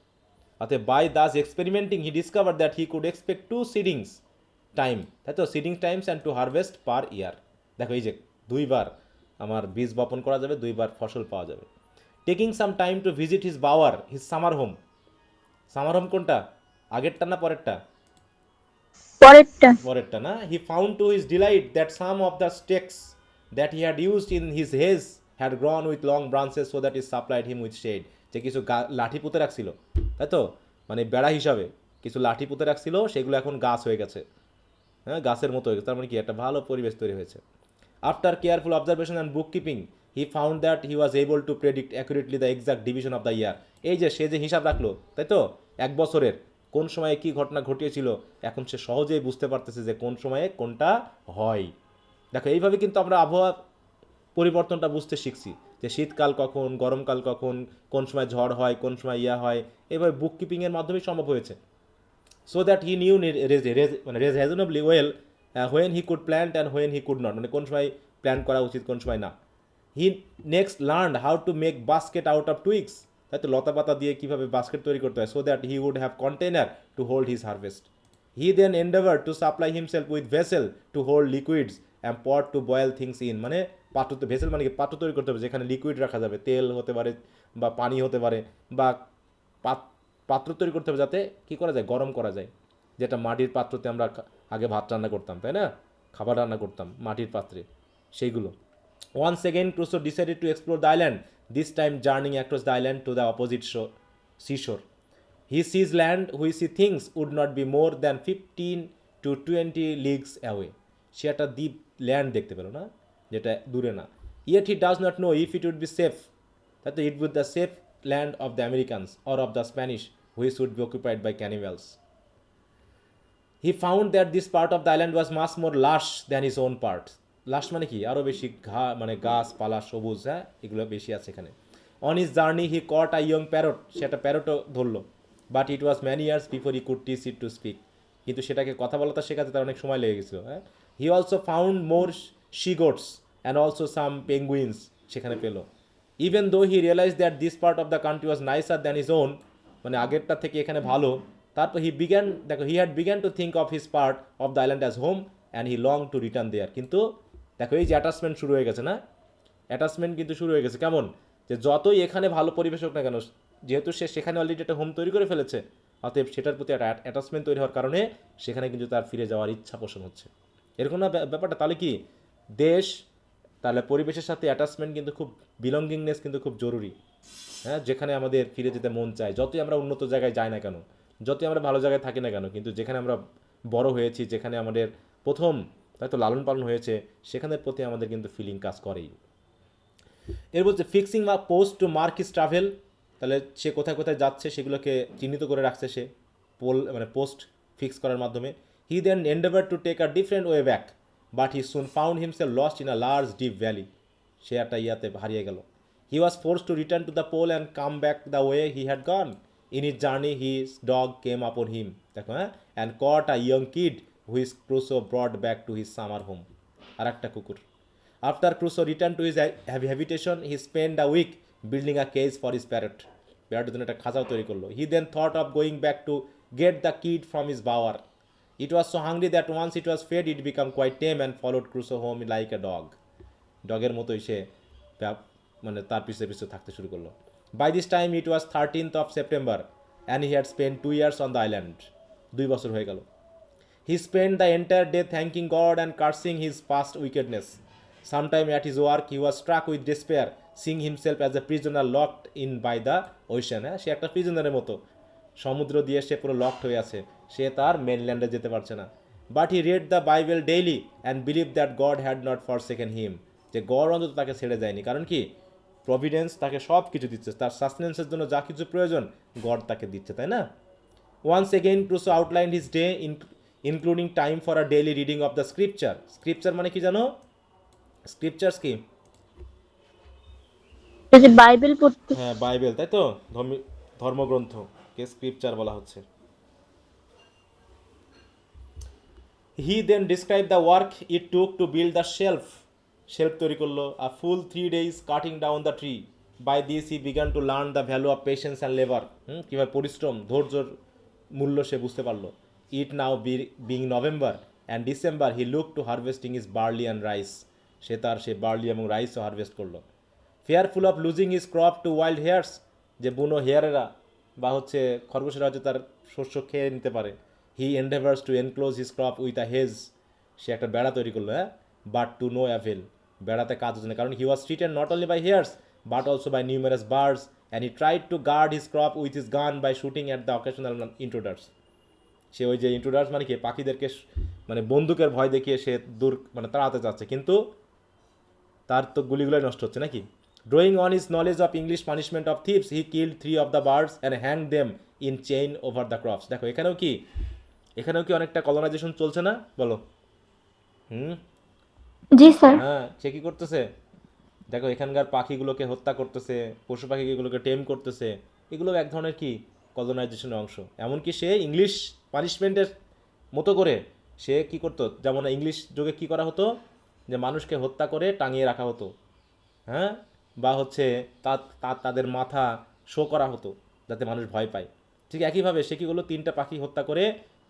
অতএব by thus experimenting he discover that he could expect 2 seedings time, তাই তো, seeding times and two harvest per year. দেখো এই যে 2বার আমার বীজ বপন করা যাবে, 2বার ফসল পাওয়া যাবে। Taking some time to visit his bower, his summer home. Summer home কোনটা, আগেরটা না পরেরটা? পরেরটা। পরেরটা না। He found to his delight that some of the stakes that he had used in his hedge had grown with long branches so that is supplied him with shade. যে কিছু লাঠি পুঁতে রাখছিল, তাই তো, মানে বেড়া হিসাবে কিছু লাঠি পুঁতে রাখছিল, সেগুলো এখন গাছ হয়ে গেছে, হ্যাঁ, গাছের মতো হয়ে গেছে, তার মানে কি একটা ভালো পরিবেশ তৈরি হয়েছে। After careful observation and book keeping he found that he was able to predict accurately the exact division of the year. এই যে সে যে হিসাব রাখলো, তাই তো, এক বছরের কোন সময়ে কি ঘটনা ঘটিয়েছিল, এখন সে সহজেই বুঝতে পারতেছে যে কোন সময়ে কোনটা হয়। দেখো এইভাবে কিন্তু আমরা আবহাওয়া পরিবর্তনটা বুঝতে শিখছি, যে শীতকাল কখন, গরমকাল কখন, কোন সময় ঝড় হয়, কোন সময় ইয়া হয়, এভাবে বুক কিপিংয়ের মাধ্যমেই সম্ভব হয়েছে। সো দ্যাট হি নিউ মানে reasonably well when he could plant and when he could not, মানে কোন সময় প্ল্যান করা উচিত, কোন সময় না। He next learn how to make basket out of twigs, তাই তো, লতা পাতা দিয়ে কীভাবে বাস্কেট তৈরি করতে হয়, so that he would have container to hold his harvest. He then endeavour to supply himself with vessel to hold liquids and pot to boil things in, মানে পাত্র, ভেসেল মানে কি, পাত্র তৈরি করতে হবে যেখানে লিকুইড রাখা যাবে, তেল হতে পারে বা পানি হতে পারে, বা পাত্র তৈরি করতে হবে যাতে কী করা যায়, গরম করা যায়, যেটা মাটির পাত্রতে আমরা আগে ভাত রান্না করতাম, তাই না, খাবার রান্না করতাম মাটির পাত্রে, সেইগুলো। Once again, Crusoe decided to explore the island, this time journeying across the island to the opposite seashore. He sees land which he thinks would not be more than 15 to 20 leagues away. সে একটা দ্বীপ land দেখতে পেল না, যেটা দূরে না। Yet he does not know if it would be safe, that it would be the safe land of the Americans or of the Spanish, which would be occupied by cannibals. He found that this part of the island was much more lush than his own part. লাশ মানে কি, আরও বেশি মানে গাছপালা সবুজ, হ্যাঁ, এগুলো বেশি আছে এখানে। On his journey he caught a young parrot, সেটা প্যারটও ধরলো, but it was many years before he could teach it to speak, কিন্তু সেটাকে কথা বলাটা শেখাতে তার অনেক সময় লেগে গেছিলো, হ্যাঁ। He also found more she goats and also some penguins, সেখানে পেলো। Even though he realize that this part of the country was nicer than his own, মানে আগেরটা থেকে এখানে ভালো। তারপর he had began to think of his part of the island as home and he long to return there. কিন্তু দেখো এই যে অ্যাটাচমেন্ট শুরু হয়ে গেছে না, অ্যাটাচমেন্ট কিন্তু শুরু হয়ে গেছে কেমন, যে যতই এখানে ভালো পরিবেশ হোক না কেন, যেহেতু সে সেখানে অলরেডি একটা হোম তৈরি করে ফেলেছে, অতএব সেটার প্রতি একটা অ্যাটাচমেন্ট তৈরি হওয়ার কারণে সেখানে কিন্তু তার ফিরে যাওয়ার ইচ্ছা পোষণ হচ্ছে, এরকম না ব্যাপারটা? তাহলে কি দেশ, তাহলে পরিবেশের সাথে অ্যাটাচমেন্ট কিন্তু খুব, বিলঙ্গিংনেস কিন্তু খুব জরুরি, হ্যাঁ, যেখানে আমাদের ফিরে যেতে মন চায়, যতই আমরা উন্নত জায়গায় যাই না কেন, যতই আমরা ভালো জায়গায় থাকি না কেন, কিন্তু যেখানে আমরা বড় হয়েছি, যেখানে আমাদের প্রথম হয়তো লালন পালন হয়েছে, সেখানের প্রতি আমাদের কিন্তু ফিলিং কাজ করেই। এর বলছে ফিক্সিং বা post to mark his travel, তাহলে সে কোথায় কোথায় যাচ্ছে সেগুলোকে চিহ্নিত করে রাখছে সে, মানে পোস্ট ফিক্স করার মাধ্যমে। He then endeavour to take a different way back, but he soon found himself lost in a large deep valley, সে একটা ইয়াতে হারিয়ে গেল। He was forced to return to the pole and come back the way he had gone. In his journey, his dog came upon him, দেখো হ্যাঁ, and caught a young kid which Crusoe brought back to his summer home. আর একটা কুকুর। After Crusoe returned to his habitation, he spent a week building a cage for his parrot. প্যারটের জন্য একটা খাঁচাও তৈরি করলো। He then thought of going back to get the kid from his bower. It was so hungry that once it was fed, it became quite tame and followed Crusoe home like a dog. ডগের মতোই সে মানে তার পিছে পিছে থাকতে শুরু করলো। By this time it was 13th of September and he had spent 2 years on the island. 2 বছর হয়ে গেল। He spent the entire day thanking God and cursing his past wickedness. Sometime at his work he was struck with despair, seeing himself as a prisoner locked in by the ocean. হ্যাঁ, সে একটা প্রিজনারের মতো, সমুদ্র দিয়ে সে পুরো locked হয়ে আছে, সে তার মেনল্যান্ডে যেতে পারছে না। But he read the Bible daily and believe that God had not forsaken him, যে গড অন্তত তাকে ছেড়ে যায়নি। কারণ কি, প্রভিডেন্স তাকে সব কিছু দিচ্ছে, তার সাস্টেন্সের জন্য যা কিছু প্রয়োজন গড তাকে দিচ্ছে, তাই না? Once again Crusoe outlined his day including time for a daily reading of the scripture. Scripture মানে কি জানো? স্ক্রিপচার্স কি? এই যে বাইবেল পড়তে। হ্যাঁ, বাইবেল, তাই তো, ধর্মগ্রন্থকে স্ক্রিপচার বলা হচ্ছে। He then described the work it took to build the shelf. Shelf তৈরি করলো। A full 3 days cutting down the tree. By this he began to learn the value of patience and labor. কীভাবে পরিশ্রম, ধৈর্যর মূল্য সে বুঝতে পারলো। It now being November and December he looked to harvesting his barley and rice. সে তার সে barley এবং রাইসও harvest করলো। Fearful of losing his crop to wild hares, যে বুনো হেয়ারেরা বা হচ্ছে খরগোশেরা হচ্ছে তার শস্য খেয়ে নিতে পারে। He endeavours to enclose his crop with a hedge, সে একটা বেড়া তৈরি করলো, হ্যাঁ, বাট টু নো অ্যাভেল, বেড়াতে কাজ হচ্ছে না। কারণ he was threatened not only by hares but also by numerous birds and he tried to guard his crop with his gun by shooting at the occasional intruders. সে ওই যে ইন্ট্রুডার্স মানে কি, পাখিদেরকে মানে বন্দুকের ভয় দেখিয়ে সে দূর মানে তাড়াতে চাচ্ছে, কিন্তু তার তো গুলিগুলোই নষ্ট হচ্ছে নাকি। Drawing on his knowledge of English punishment of thieves, he killed 3 of the birds and hanged them in chain over the crops. দেখো এখানেও কি অনেকটা কলোনাইজেশন চলছে না, বলো? জি স্যার। হ্যাঁ, সে কি করতেছে দেখো, এখানকার পাখিগুলোকে হত্যা করতেছে, পশু পাখিগুলোকে টেম করতেছে, এগুলো এক ধরনের কি কলোনাইজেশনের অংশ। এমনকি সে ইংলিশ পানিশমেন্টের মতো করে সে কি করতো, যেমন ইংলিশ যুগে কি করা হতো, যে মানুষকে হত্যা করে টাঙিয়ে রাখা হতো, হ্যাঁ, বা হচ্ছে তাদের মাথা শো করা হতো যাতে মানুষ ভয় পায়। ঠিক একইভাবে সে কী করলো, 3টা পাখি হত্যা করে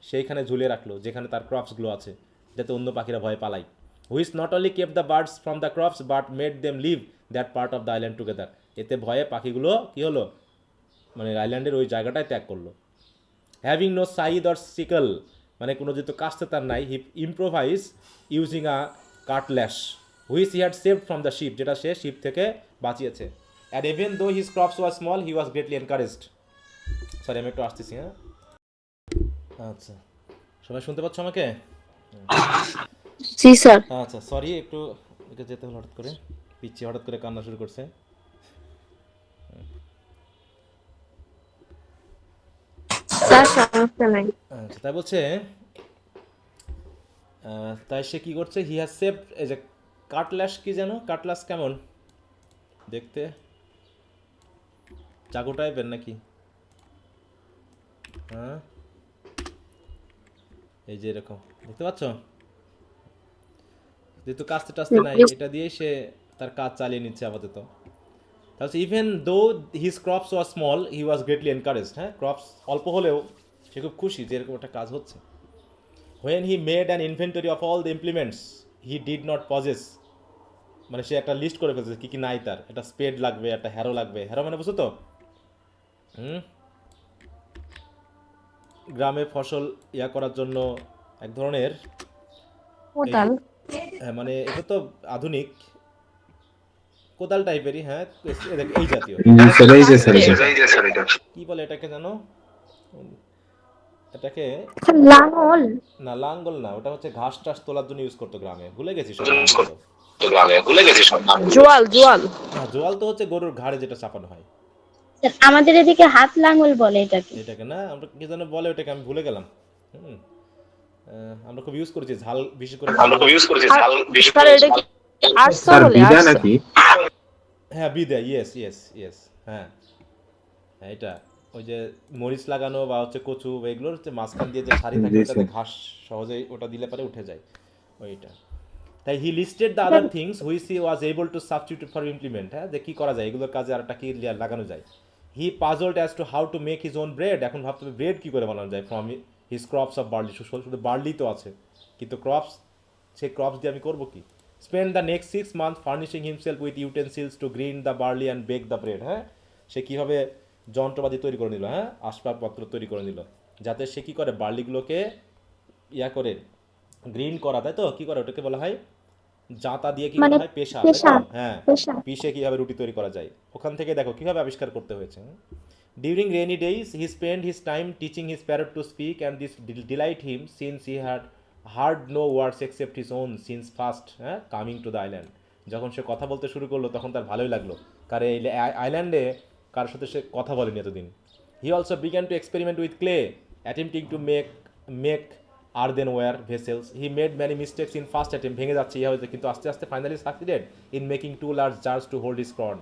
সেইখানে ঝুলিয়ে রাখলো যেখানে তার ক্রপসগুলো আছে, যাতে অন্য পাখিরা ভয় পালায়। Which not only kept the birds from the crops but made them leave that part of the island together. এতে ভয়ে পাখিগুলো কী হলো, মানে আইল্যান্ডের ওই জায়গাটায় ত্যাগ করলো। Having no scythe or sickle, মানে কোনো যেহেতু কাস্তে তার নাই, he improvise using a cutlass which he had saved from the ship, যেটা সে শিপ থেকে বাঁচিয়েছে। And even though his crops was small he was greatly encouraged. Sorry, আমি একটু আসতেছি, হ্যাঁ। আচ্ছা, সবাই শুনতে পাচ্ছ আমাকে? জি স্যার। আচ্ছা, সরি, একটু একে যেতে হলো হঠাৎ করে, পিচ্ছি হঠাৎ করে কান্না শুরু করছে। স্যার সমস্যা নাই। আচ্ছা, তাই বলছে, তাই সে কী করছে, হি হ্যাজ সেভড, এই যে কাটলাস কি যেন, কাটলাস কেমন দেখতে, চাকু টাইপের নাকি? হ্যাঁ, এই যে এরকম দেখতে পাচ্ছ, যেহেতু কাস্তে টাস্তে নাই, এটা দিয়েই সে তার কাজ চালিয়ে নিচ্ছে আপাতত। তাহলে even though his crops was small he was greatly encouraged. হ্যাঁ, ক্রপস অল্প হলেও সে খুব খুশি যে এরকম একটা কাজ হচ্ছে। When he made an inventory of all the implements he did not pauses, মানে সে একটা লিস্ট করে ফেলছে কী কী নাই তার। একটা স্পেড লাগবে, একটা হ্যারো লাগবে। হ্যারো মানে বুঝছো তো, গ্রামে ফসল ইয়া করার জন্য এক ধরনের কোদাল। হ্যাঁ, মানে এটা তো আধুনিক কোদাল টাইপেরই, হ্যাঁ, এই জাতীয়। সেটাই যে স্যার, কি বলে এটাকে জানো, এটাকে লাঙল। না, লাঙ্গল না, ওটা হচ্ছে ঘাস টাস তোলার জন্য ইউজ করতো গ্রামে, ভুলে গেছি সব। জোয়াল। হ্যাঁ, জোয়াল তো হচ্ছে গরুর ঘাড়ে যেটা চাপানো হয়। আমাদের এদিকে হাত লাঙল বলে এটাকে। এটাকে না, আমরা কি যেন বলে ওটাকে, আমি ভুলে গেলাম। আমরা খুব ইউজ করেছি ঝাল বেশি করে। স্যার এটা কি আরসা স্যার বলে? বিদা আরসা। নাকি? হ্যাঁ বিদে, ইয়েস ইয়েস ইয়েস, হ্যাঁ হ্যাঁ এটা ওই যে মরিচ লাগানো বা হচ্ছে কচু বা এগুলোর হচ্ছে মাঝখান দিয়ে যে সারি থাকে জি ওটাতে স্যার। ঘাস সহজেই ওটা দিলে পরে উঠে যায় ওইটা। তাই হি লিস্টেড দ্য এটা other things which he was able two substitute for implement, হ্যাঁ যে কী করা যায় এগুলোর কাজে আর একটা কি লাগানো যায়। He puzzled as to how to make his own bread, এখন ভাবতে হবে ব্রেড কী করে বানানো যায় from his crops of barley, শুধু বার্লি তো আছে কিন্তু ক্রপস, সেই ক্রপস দিয়ে আমি করবো কি। Spend the next 6 months furnishing himself with utensils to grind the barley and bake the bread, হ্যাঁ সে কীভাবে যন্ত্রপাতি তৈরি করে নিল, হ্যাঁ আসবাবপত্র তৈরি করে নিল যাতে সে কী করে বার্লিগুলোকে ইয়া করে গ্রিন করা, তাই তো কী করে ওটাকে বলা হয় জাঁতা দিয়ে কী করা মানে হয় পেশা, তাই পেশা তো হ্যাঁ পেশা পিষে কীভাবে রুটি তৈরি করা যায় ওখান থেকে দেখো কীভাবে আবিষ্কার করতে হয়েছে। During rainy days he spend his time teaching his parrot to speak and this delight him since he had heard no words except his own since first, হ্যাঁ কামিং টু দ্য আইল্যান্ড, যখন সে কথা বলতে শুরু করলো তখন তার ভালোই লাগলো, কারণ এই আইল্যান্ডে কার সাথে সে কথা বলেনি এতদিন। He also began to experiment with clay attempting to make earthenware vessels, he made many mistakes in first attempt, ভেঙে যাচ্ছে ইহা হয়েছে কিন্তু আস্তে আস্তে finally succeeded in making 2 large jars to hold his corn.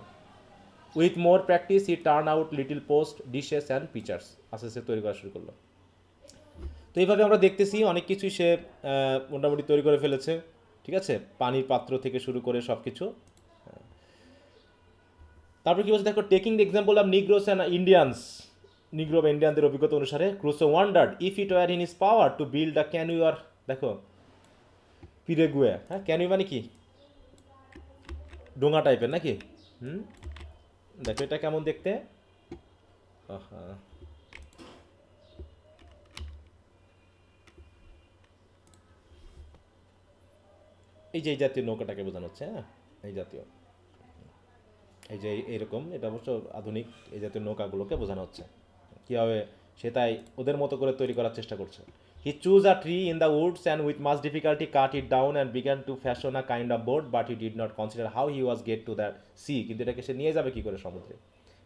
With more practice he turn out little post dishes and pitchers, আস্তে আস্তে তৈরি করা শুরু করলো। তো এইভাবে আমরা দেখতেছি অনেক কিছুই সে মোটামুটি তৈরি করে ফেলেছে, ঠিক আছে পানির পাত্র থেকে শুরু করে সব কিছু। তারপর কি বলছে দেখো, taking the example of negroes and Indians, negro বা ইন্ডিয়ানদের অভিজ্ঞতা অনুসারে Crusoe wondered if it were in his power to build a canoe আর, দেখো পিরেগুয়ে, হ্যাঁ ক্যানু মানে কি ডোঙা টাইপের নাকি, হুম দেখো এটা কেমন দেখতে, আহা, এই যে এই জাতীয় নৌকাটাকে বোঝানো হচ্ছে, হ্যাঁ এই জাতীয়, এই যে এইরকম, এটা অবশ্য আধুনিক এই জাতীয় নৌকাগুলোকে বোঝানো হচ্ছে কীভাবে সে তাই ওদের মতো করে তৈরি করার চেষ্টা করছে। He choose a tree in the woods and with much difficulty cut it down and began to fashion a kind of boat but he did not consider how he was get to that sea, কিন্তু এটাকে সে নিয়ে যাবে কী করে সমুদ্রে।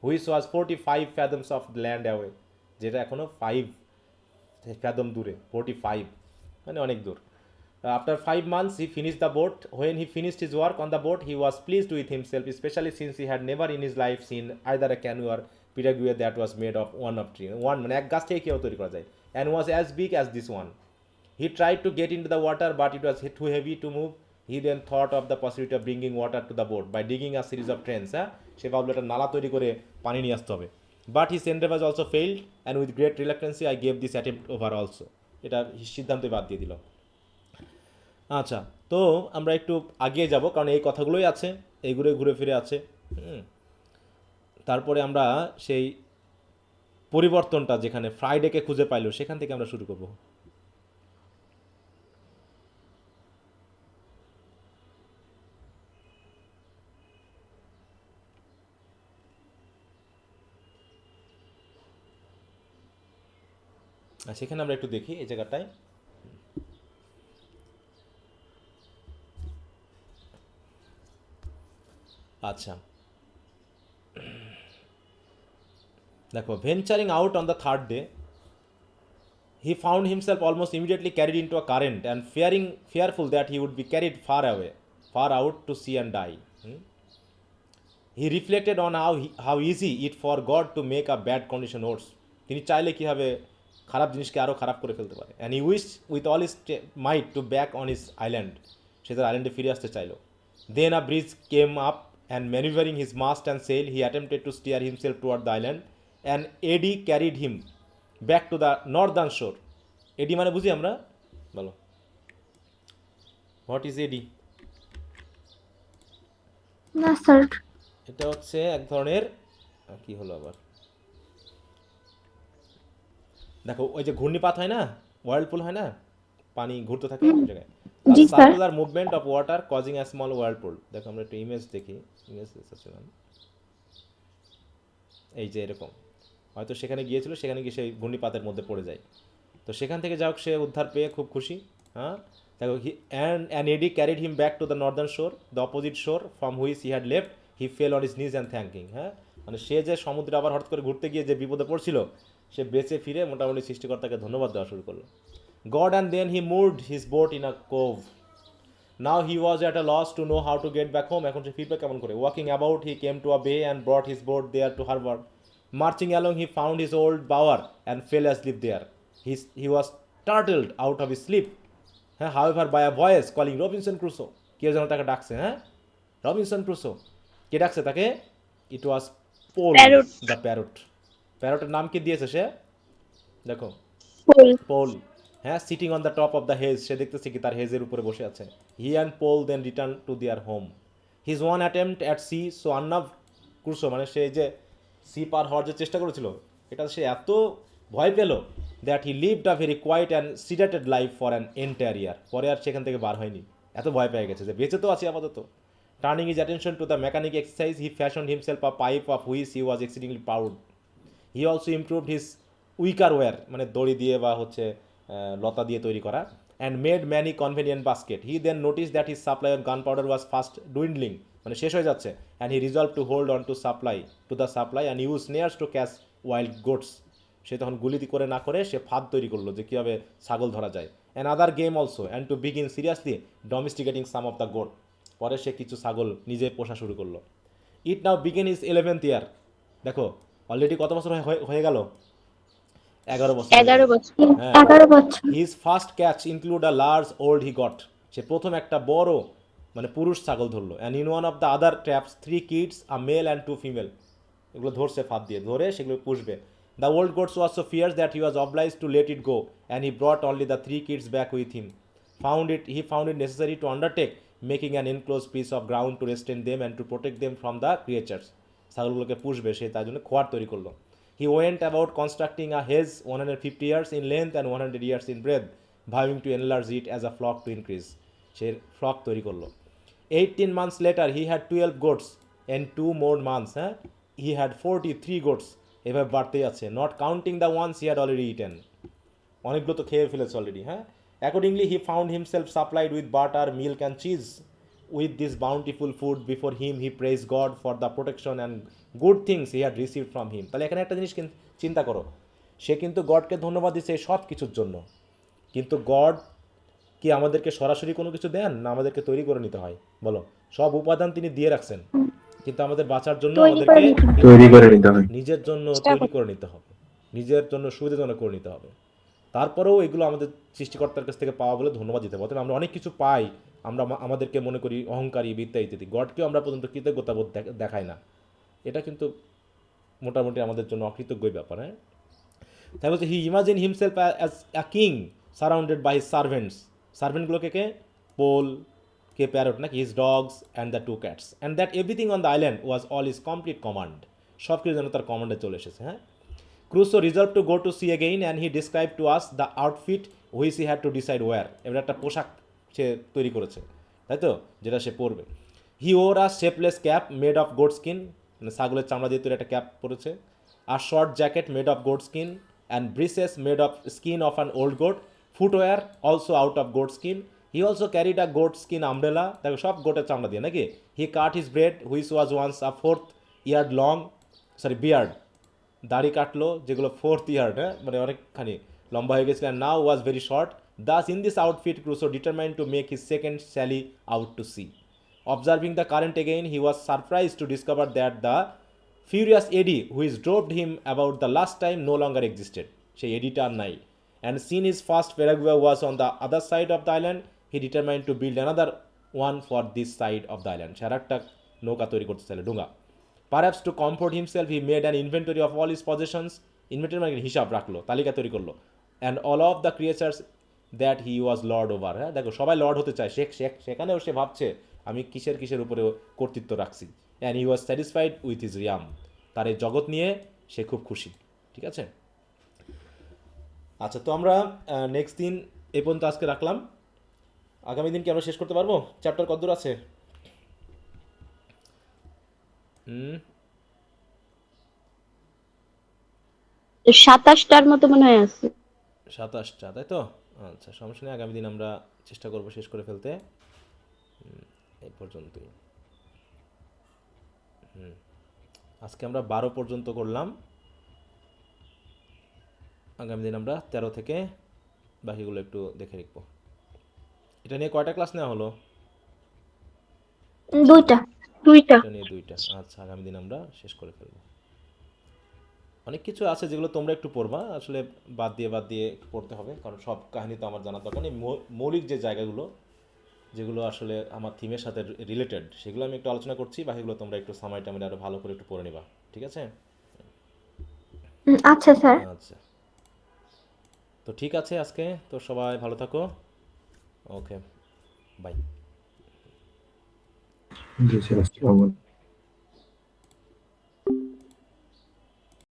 Which was 45 fathoms of land away, যেটা এখনও 5 fathom দূরে, 45 মানে অনেক দূর। After 5 months, he finished the boat. When he finished his work on the boat, he was pleased with himself, especially since he had never in his life seen either a canoe or pirague that was made of one of tree. One মানে এক গাছ থেকে কীভাবে তৈরি করা যায়, and was as big as this one. He tried to get into the water, but it was too heavy to move. He then thought of the possibility of bringing water to the boat by digging a series of drains. হ্যাঁ সে ভাবলো একটা নালা তৈরি করে পানি নিয়ে আসতে হবে। But his endeavors also failed, and with great reluctancy, I gave this attempt over also. এটা সিদ্ধান্তই বাদ দিয়ে দিল। আচ্ছা, তো আমরা একটু আগিয়ে যাব কারণ এই কথাগুলোই আছে, এইগুলোই ঘুরে ফিরে আছে। তারপরে আমরা সেই পরিবর্তনটা যেখানে ফ্রাইডেকে খুঁজে পাইলো সেখান থেকে আমরা শুরু করব। আর সেখানে আমরা একটু দেখি এই জায়গাটায়। আচ্ছা দেখো, venturing out on the third day he found himself almost immediately carried into a current and fearful that he would be carried far away, far out to sea and die. He reflected on how easy it for God to make a bad condition worse. তিনি চাইলে কীভাবে খারাপ জিনিসকে আরও খারাপ করে ফেলতে পারে। And he wish with all his might to back on his island, সে তার আইল্যান্ডে ফিরে আসতে চাইলো। Then a breeze came up and manoeuvring his mast and sail he attempted to steer himself toward the island and eddy carried him back to the northern shore. Eddy মানে বুঝি আমরা, বলো হোয়াট ইজ এডি? না sir. এটা হচ্ছে এক ধরনের কি হলো আবার, দেখো ওই যে ঘূর্ণিপাত হয় না, ওয়ার্লপুল হয় না, পানি ঘুরতে থাকে ওই জায়গায়, জি sir. Circular movement of water causing a small whirlpool. দেখো আমরা একটু ইমেজ দেখি, ইমেজ দেখছিলাম এই যে এরকম, হয়তো সেখানে গিয়েছিল, সেখানে গিয়ে সেই ঘূর্ণিপাতের মধ্যে পড়ে যায়। তো সেখান থেকে যাই হোক সে উদ্ধার পেয়ে খুব খুশি। হ্যাঁ দেখো, and eddy carried him back to the northern shore, the opposite shore from which he had left. He fell on his knees and thanking. হ্যাঁ মানে সে যে সমুদ্রে আবার হঠাৎ করে ঘুরতে গিয়ে যে বিপদে পড়ছিল, সে বেঁচে ফিরে মোটামুটি সৃষ্টিকর্তাকে ধন্যবাদ দেওয়া শুরু করলো। God and then he moved his boat in a cove. Now he was at a loss to know how to get back home. এখন সে ফিরবে কেমন করে? Walking about, he came to a bay and brought his boat there to harbor. Marching along, he found his old bower and fell asleep there. He was startled out of his sleep, হ্যাঁ, however, by a voice calling Robinson Crusoe. কেউ যেন তাকে ডাকছে, হ্যাঁ, Robinson Crusoe. কে ডাকছে তাকে? It was Poll parrot. The parrot. প্যারটের নাম কি দিয়েছে সে? দেখো, ফুল। পোল, হ্যাঁ, sitting on the top of the hedge, সে দেখতেছে কি তার হেজের উপরে বসে আছে। He and Poll then return to their home. His one attempt at sea so আর্নাভ ক্রুসো, মানে সে যে সি পার হওয়ার যে চেষ্টা করেছিল, এটা সে এত ভয় পেল that he lived a very quiet and sedated life for an entire year. পরে আর সেখান থেকে বার হয়নি, এত ভয় পেয়ে গেছে যে বেঁচে তো আছি আপাতত। Turning his attention to the mechanic exercise, he fashion himself a pipe of which he was exceedingly proud. He also improved his wicker ware, মানে দড়ি দিয়ে বা হচ্ছে লতা দিয়ে তৈরি করা, and made many convenient basket. He then notice that his supply of gunpowder was fast dwindling, মানে শেষ হয়ে যাচ্ছে, and he resolve to hold on to the supply and use স্নেয়ার্স two catch wild goats. সে তখন গুলিতি করে না করে সে ফাঁদ তৈরি করলো যে কীভাবে ছাগল ধরা যায়। And other game also, and to begin seriously domesticating some of the goat. পরে সে কিছু ছাগল নিজে পোষা শুরু করলো। It now begin is 11th year. দেখো অলরেডি কত বছর হয়ে গেল? 11 বছর হয়ে গেল। 11 বছর। হ্যাঁ, 11 বছর। His first catch include a large old he got. সে প্রথম একটা বড় মানে পুরুষ ছাগল ধরলো। And in one of the other traps 3 kids, a male and 2 female. এগুলো ধরছে ফাঁদ দিয়ে, ধরে সেগুলো পুষবে। The old goats was so fierce that he was obliged to let it go, and he brought only the 3 kids back with him. He found it necessary to undertake making an enclosed piece of ground to restrain them and to protect them from the creatures. ছাগলগুলোকে পুষবে, সে তার জন্য খোয়ার তৈরি করলো। He went about constructing a hedge 150 yards in length and 100 yards in breadth, vowing to enlarge it as a flock to increase. সে flock তৈরি করলো। 18 months later he had 12 goats, and 2 more months, he had 43 goats. এভাবে বাড়তেই আছে, not counting the ones he had already eaten. অনেকগুলো তো খেয়ে ফেলেছে অলরেডি, হ্যাঁ। Accordingly he found himself supplied with butter, milk and cheese. With this bountiful food before him he praise God for the protection and good things he had received from him. তাহলে এখানে একটা জিনিস চিন্তা করো, সে কিন্তু গডকে ধন্যবাদ দিচ্ছে এই সব কিছুর জন্য, কিন্তু গড কি আমাদেরকে সরাসরি কোনো কিছু দেন, না আমাদেরকে তৈরি করে নিতে হয়? বলো, সব উপাদান তিনি দিয়ে রাখছেন, কিন্তু আমাদের বাঁচার জন্য তৈরি করে আমাদেরকে নিতে তৈরি করে নিতে হবে। নিজের জন্য তৈরি করে নিতে হবে, নিজের জন্য সুবিধাজনক করে নিতে হবে। তারপরেও এগুলো আমাদের সৃষ্টিকর্তার কাছ থেকে পাওয়া বলে ধন্যবাদ দিতে হবে। আমরা অনেক কিছু পাই, আমরা আমাদেরকে মনে করি অহংকারী, বিদ্যা ইত্যাদি। গডকেও আমরা পর্যন্ত কৃতজ্ঞতাবোধ দেখাই না, এটা কিন্তু মোটামুটি আমাদের জন্য অকৃতজ্ঞই ব্যাপার। হ্যাঁ, তাই বলছে he imagine himself as a king surrounded by his servants. সার্ভেন্টগুলোকে কে? পোল, কে প্যারট নাকি, his dogs and the 2 cats, and that everything on the island was all is complete command. সব কিছু যেন তার কমান্ডে চলে এসেছে। হ্যাঁ, Crusoe resolved to go to sea again, and he described to us the outfit which he had to decide where. এবার একটা পোশাক সে তৈরি করেছে, তাই তো, যেটা সে পরবে। He wore a shapeless cap made of goat skin, মানে ছাগলের চামড়া দিয়ে তৈরি একটা ক্যাপ পরেছে। আর short jacket made of goat skin, and breeches made of skin of an old goat, footwear also out of goat skin. He also carried a goat skin umbrella, দেখো সব গোটের চামড়া দিয়ে নাকি। He cut his beard which was once a 4th yard long, beard, দাড়ি কাটলো যেগুলো 4th yard, হ্যাঁ, মানে অনেকখানি লম্বা হয়ে গেছিল। And now was very short. Thus in this outfit Crusoe determined to make his second sally out to sea. Observing the current again he was surprise to discover that the furious eddy which drove him about the last time no longer existed. সেই এডিটা আর নাই। And since his first periagua was on the other side of the island, he determined to build another one for this side of the island. সে আর একটা নৌকা তৈরি করতে চাইলে, ডুঙ্গা। Perhaps to comfort himself, he made an inventory of all his possessions. Inventory মানে হিসাব রাখলো, তালিকা তৈরি করলো। And all of the creatures that he was lord over. হ্যাঁ, দেখো সবাই লর্ড হতে চায়, সেখানেও সে ভাবছে আমি কিসের উপরে কর্তৃত্ব রাখছি। And he was satisfied with his realm. তার এই জগৎ নিয়ে সে খুব খুশি। ঠিক আছে, আচ্ছা, তো আমরা নেক্সট দিন এই পর্যন্ত আজকে রাখলাম। আগামী দিন কি আমরা শেষ করতে পারবো? চ্যাপ্টার কতদূর আছে? 27টার মতো মনে হয় আছে। 27টা, তাই তো? আচ্ছা, সমস্যা নেই, আগামী দিন আমরা চেষ্টা করবো শেষ করে ফেলতে। এই পর্যন্তই। আজকে আমরা 12 পর্যন্ত করলাম, আগামী দিন আমরা 13 থেকে বাকিগুলো একটু দেখে রাখবো। এটা নিয়ে কয়টা ক্লাস নেওয়া হলো? দুইটা। এটা নিয়ে দুইটা। আচ্ছা, আগামী দিন আমরা শেষ করে ফেলবো। অনেক কিছু আছে যেগুলো তোমরা একটু পড়বা, আসলে বাদ দিয়ে একটু পড়তে হবে, কারণ সব কাহিনী তো আমার জানা দরকার নেই। মৌলিক যে জায়গাগুলো যেগুলো আসলে আমার থিমের সাথে রিলেটেড সেগুলো আমি একটু আলোচনা করছি, বাকিগুলো তোমরা একটু সামারি টামারি আরও ভালো করে একটু পড়ে নিবা, ঠিক আছে? আচ্ছা স্যার। আচ্ছা, তো ঠিক আছে, আজকে তো সবাই ভালো থাকো। ওকে, বাই। জি স্যার, আসসালামু আলাইকুম।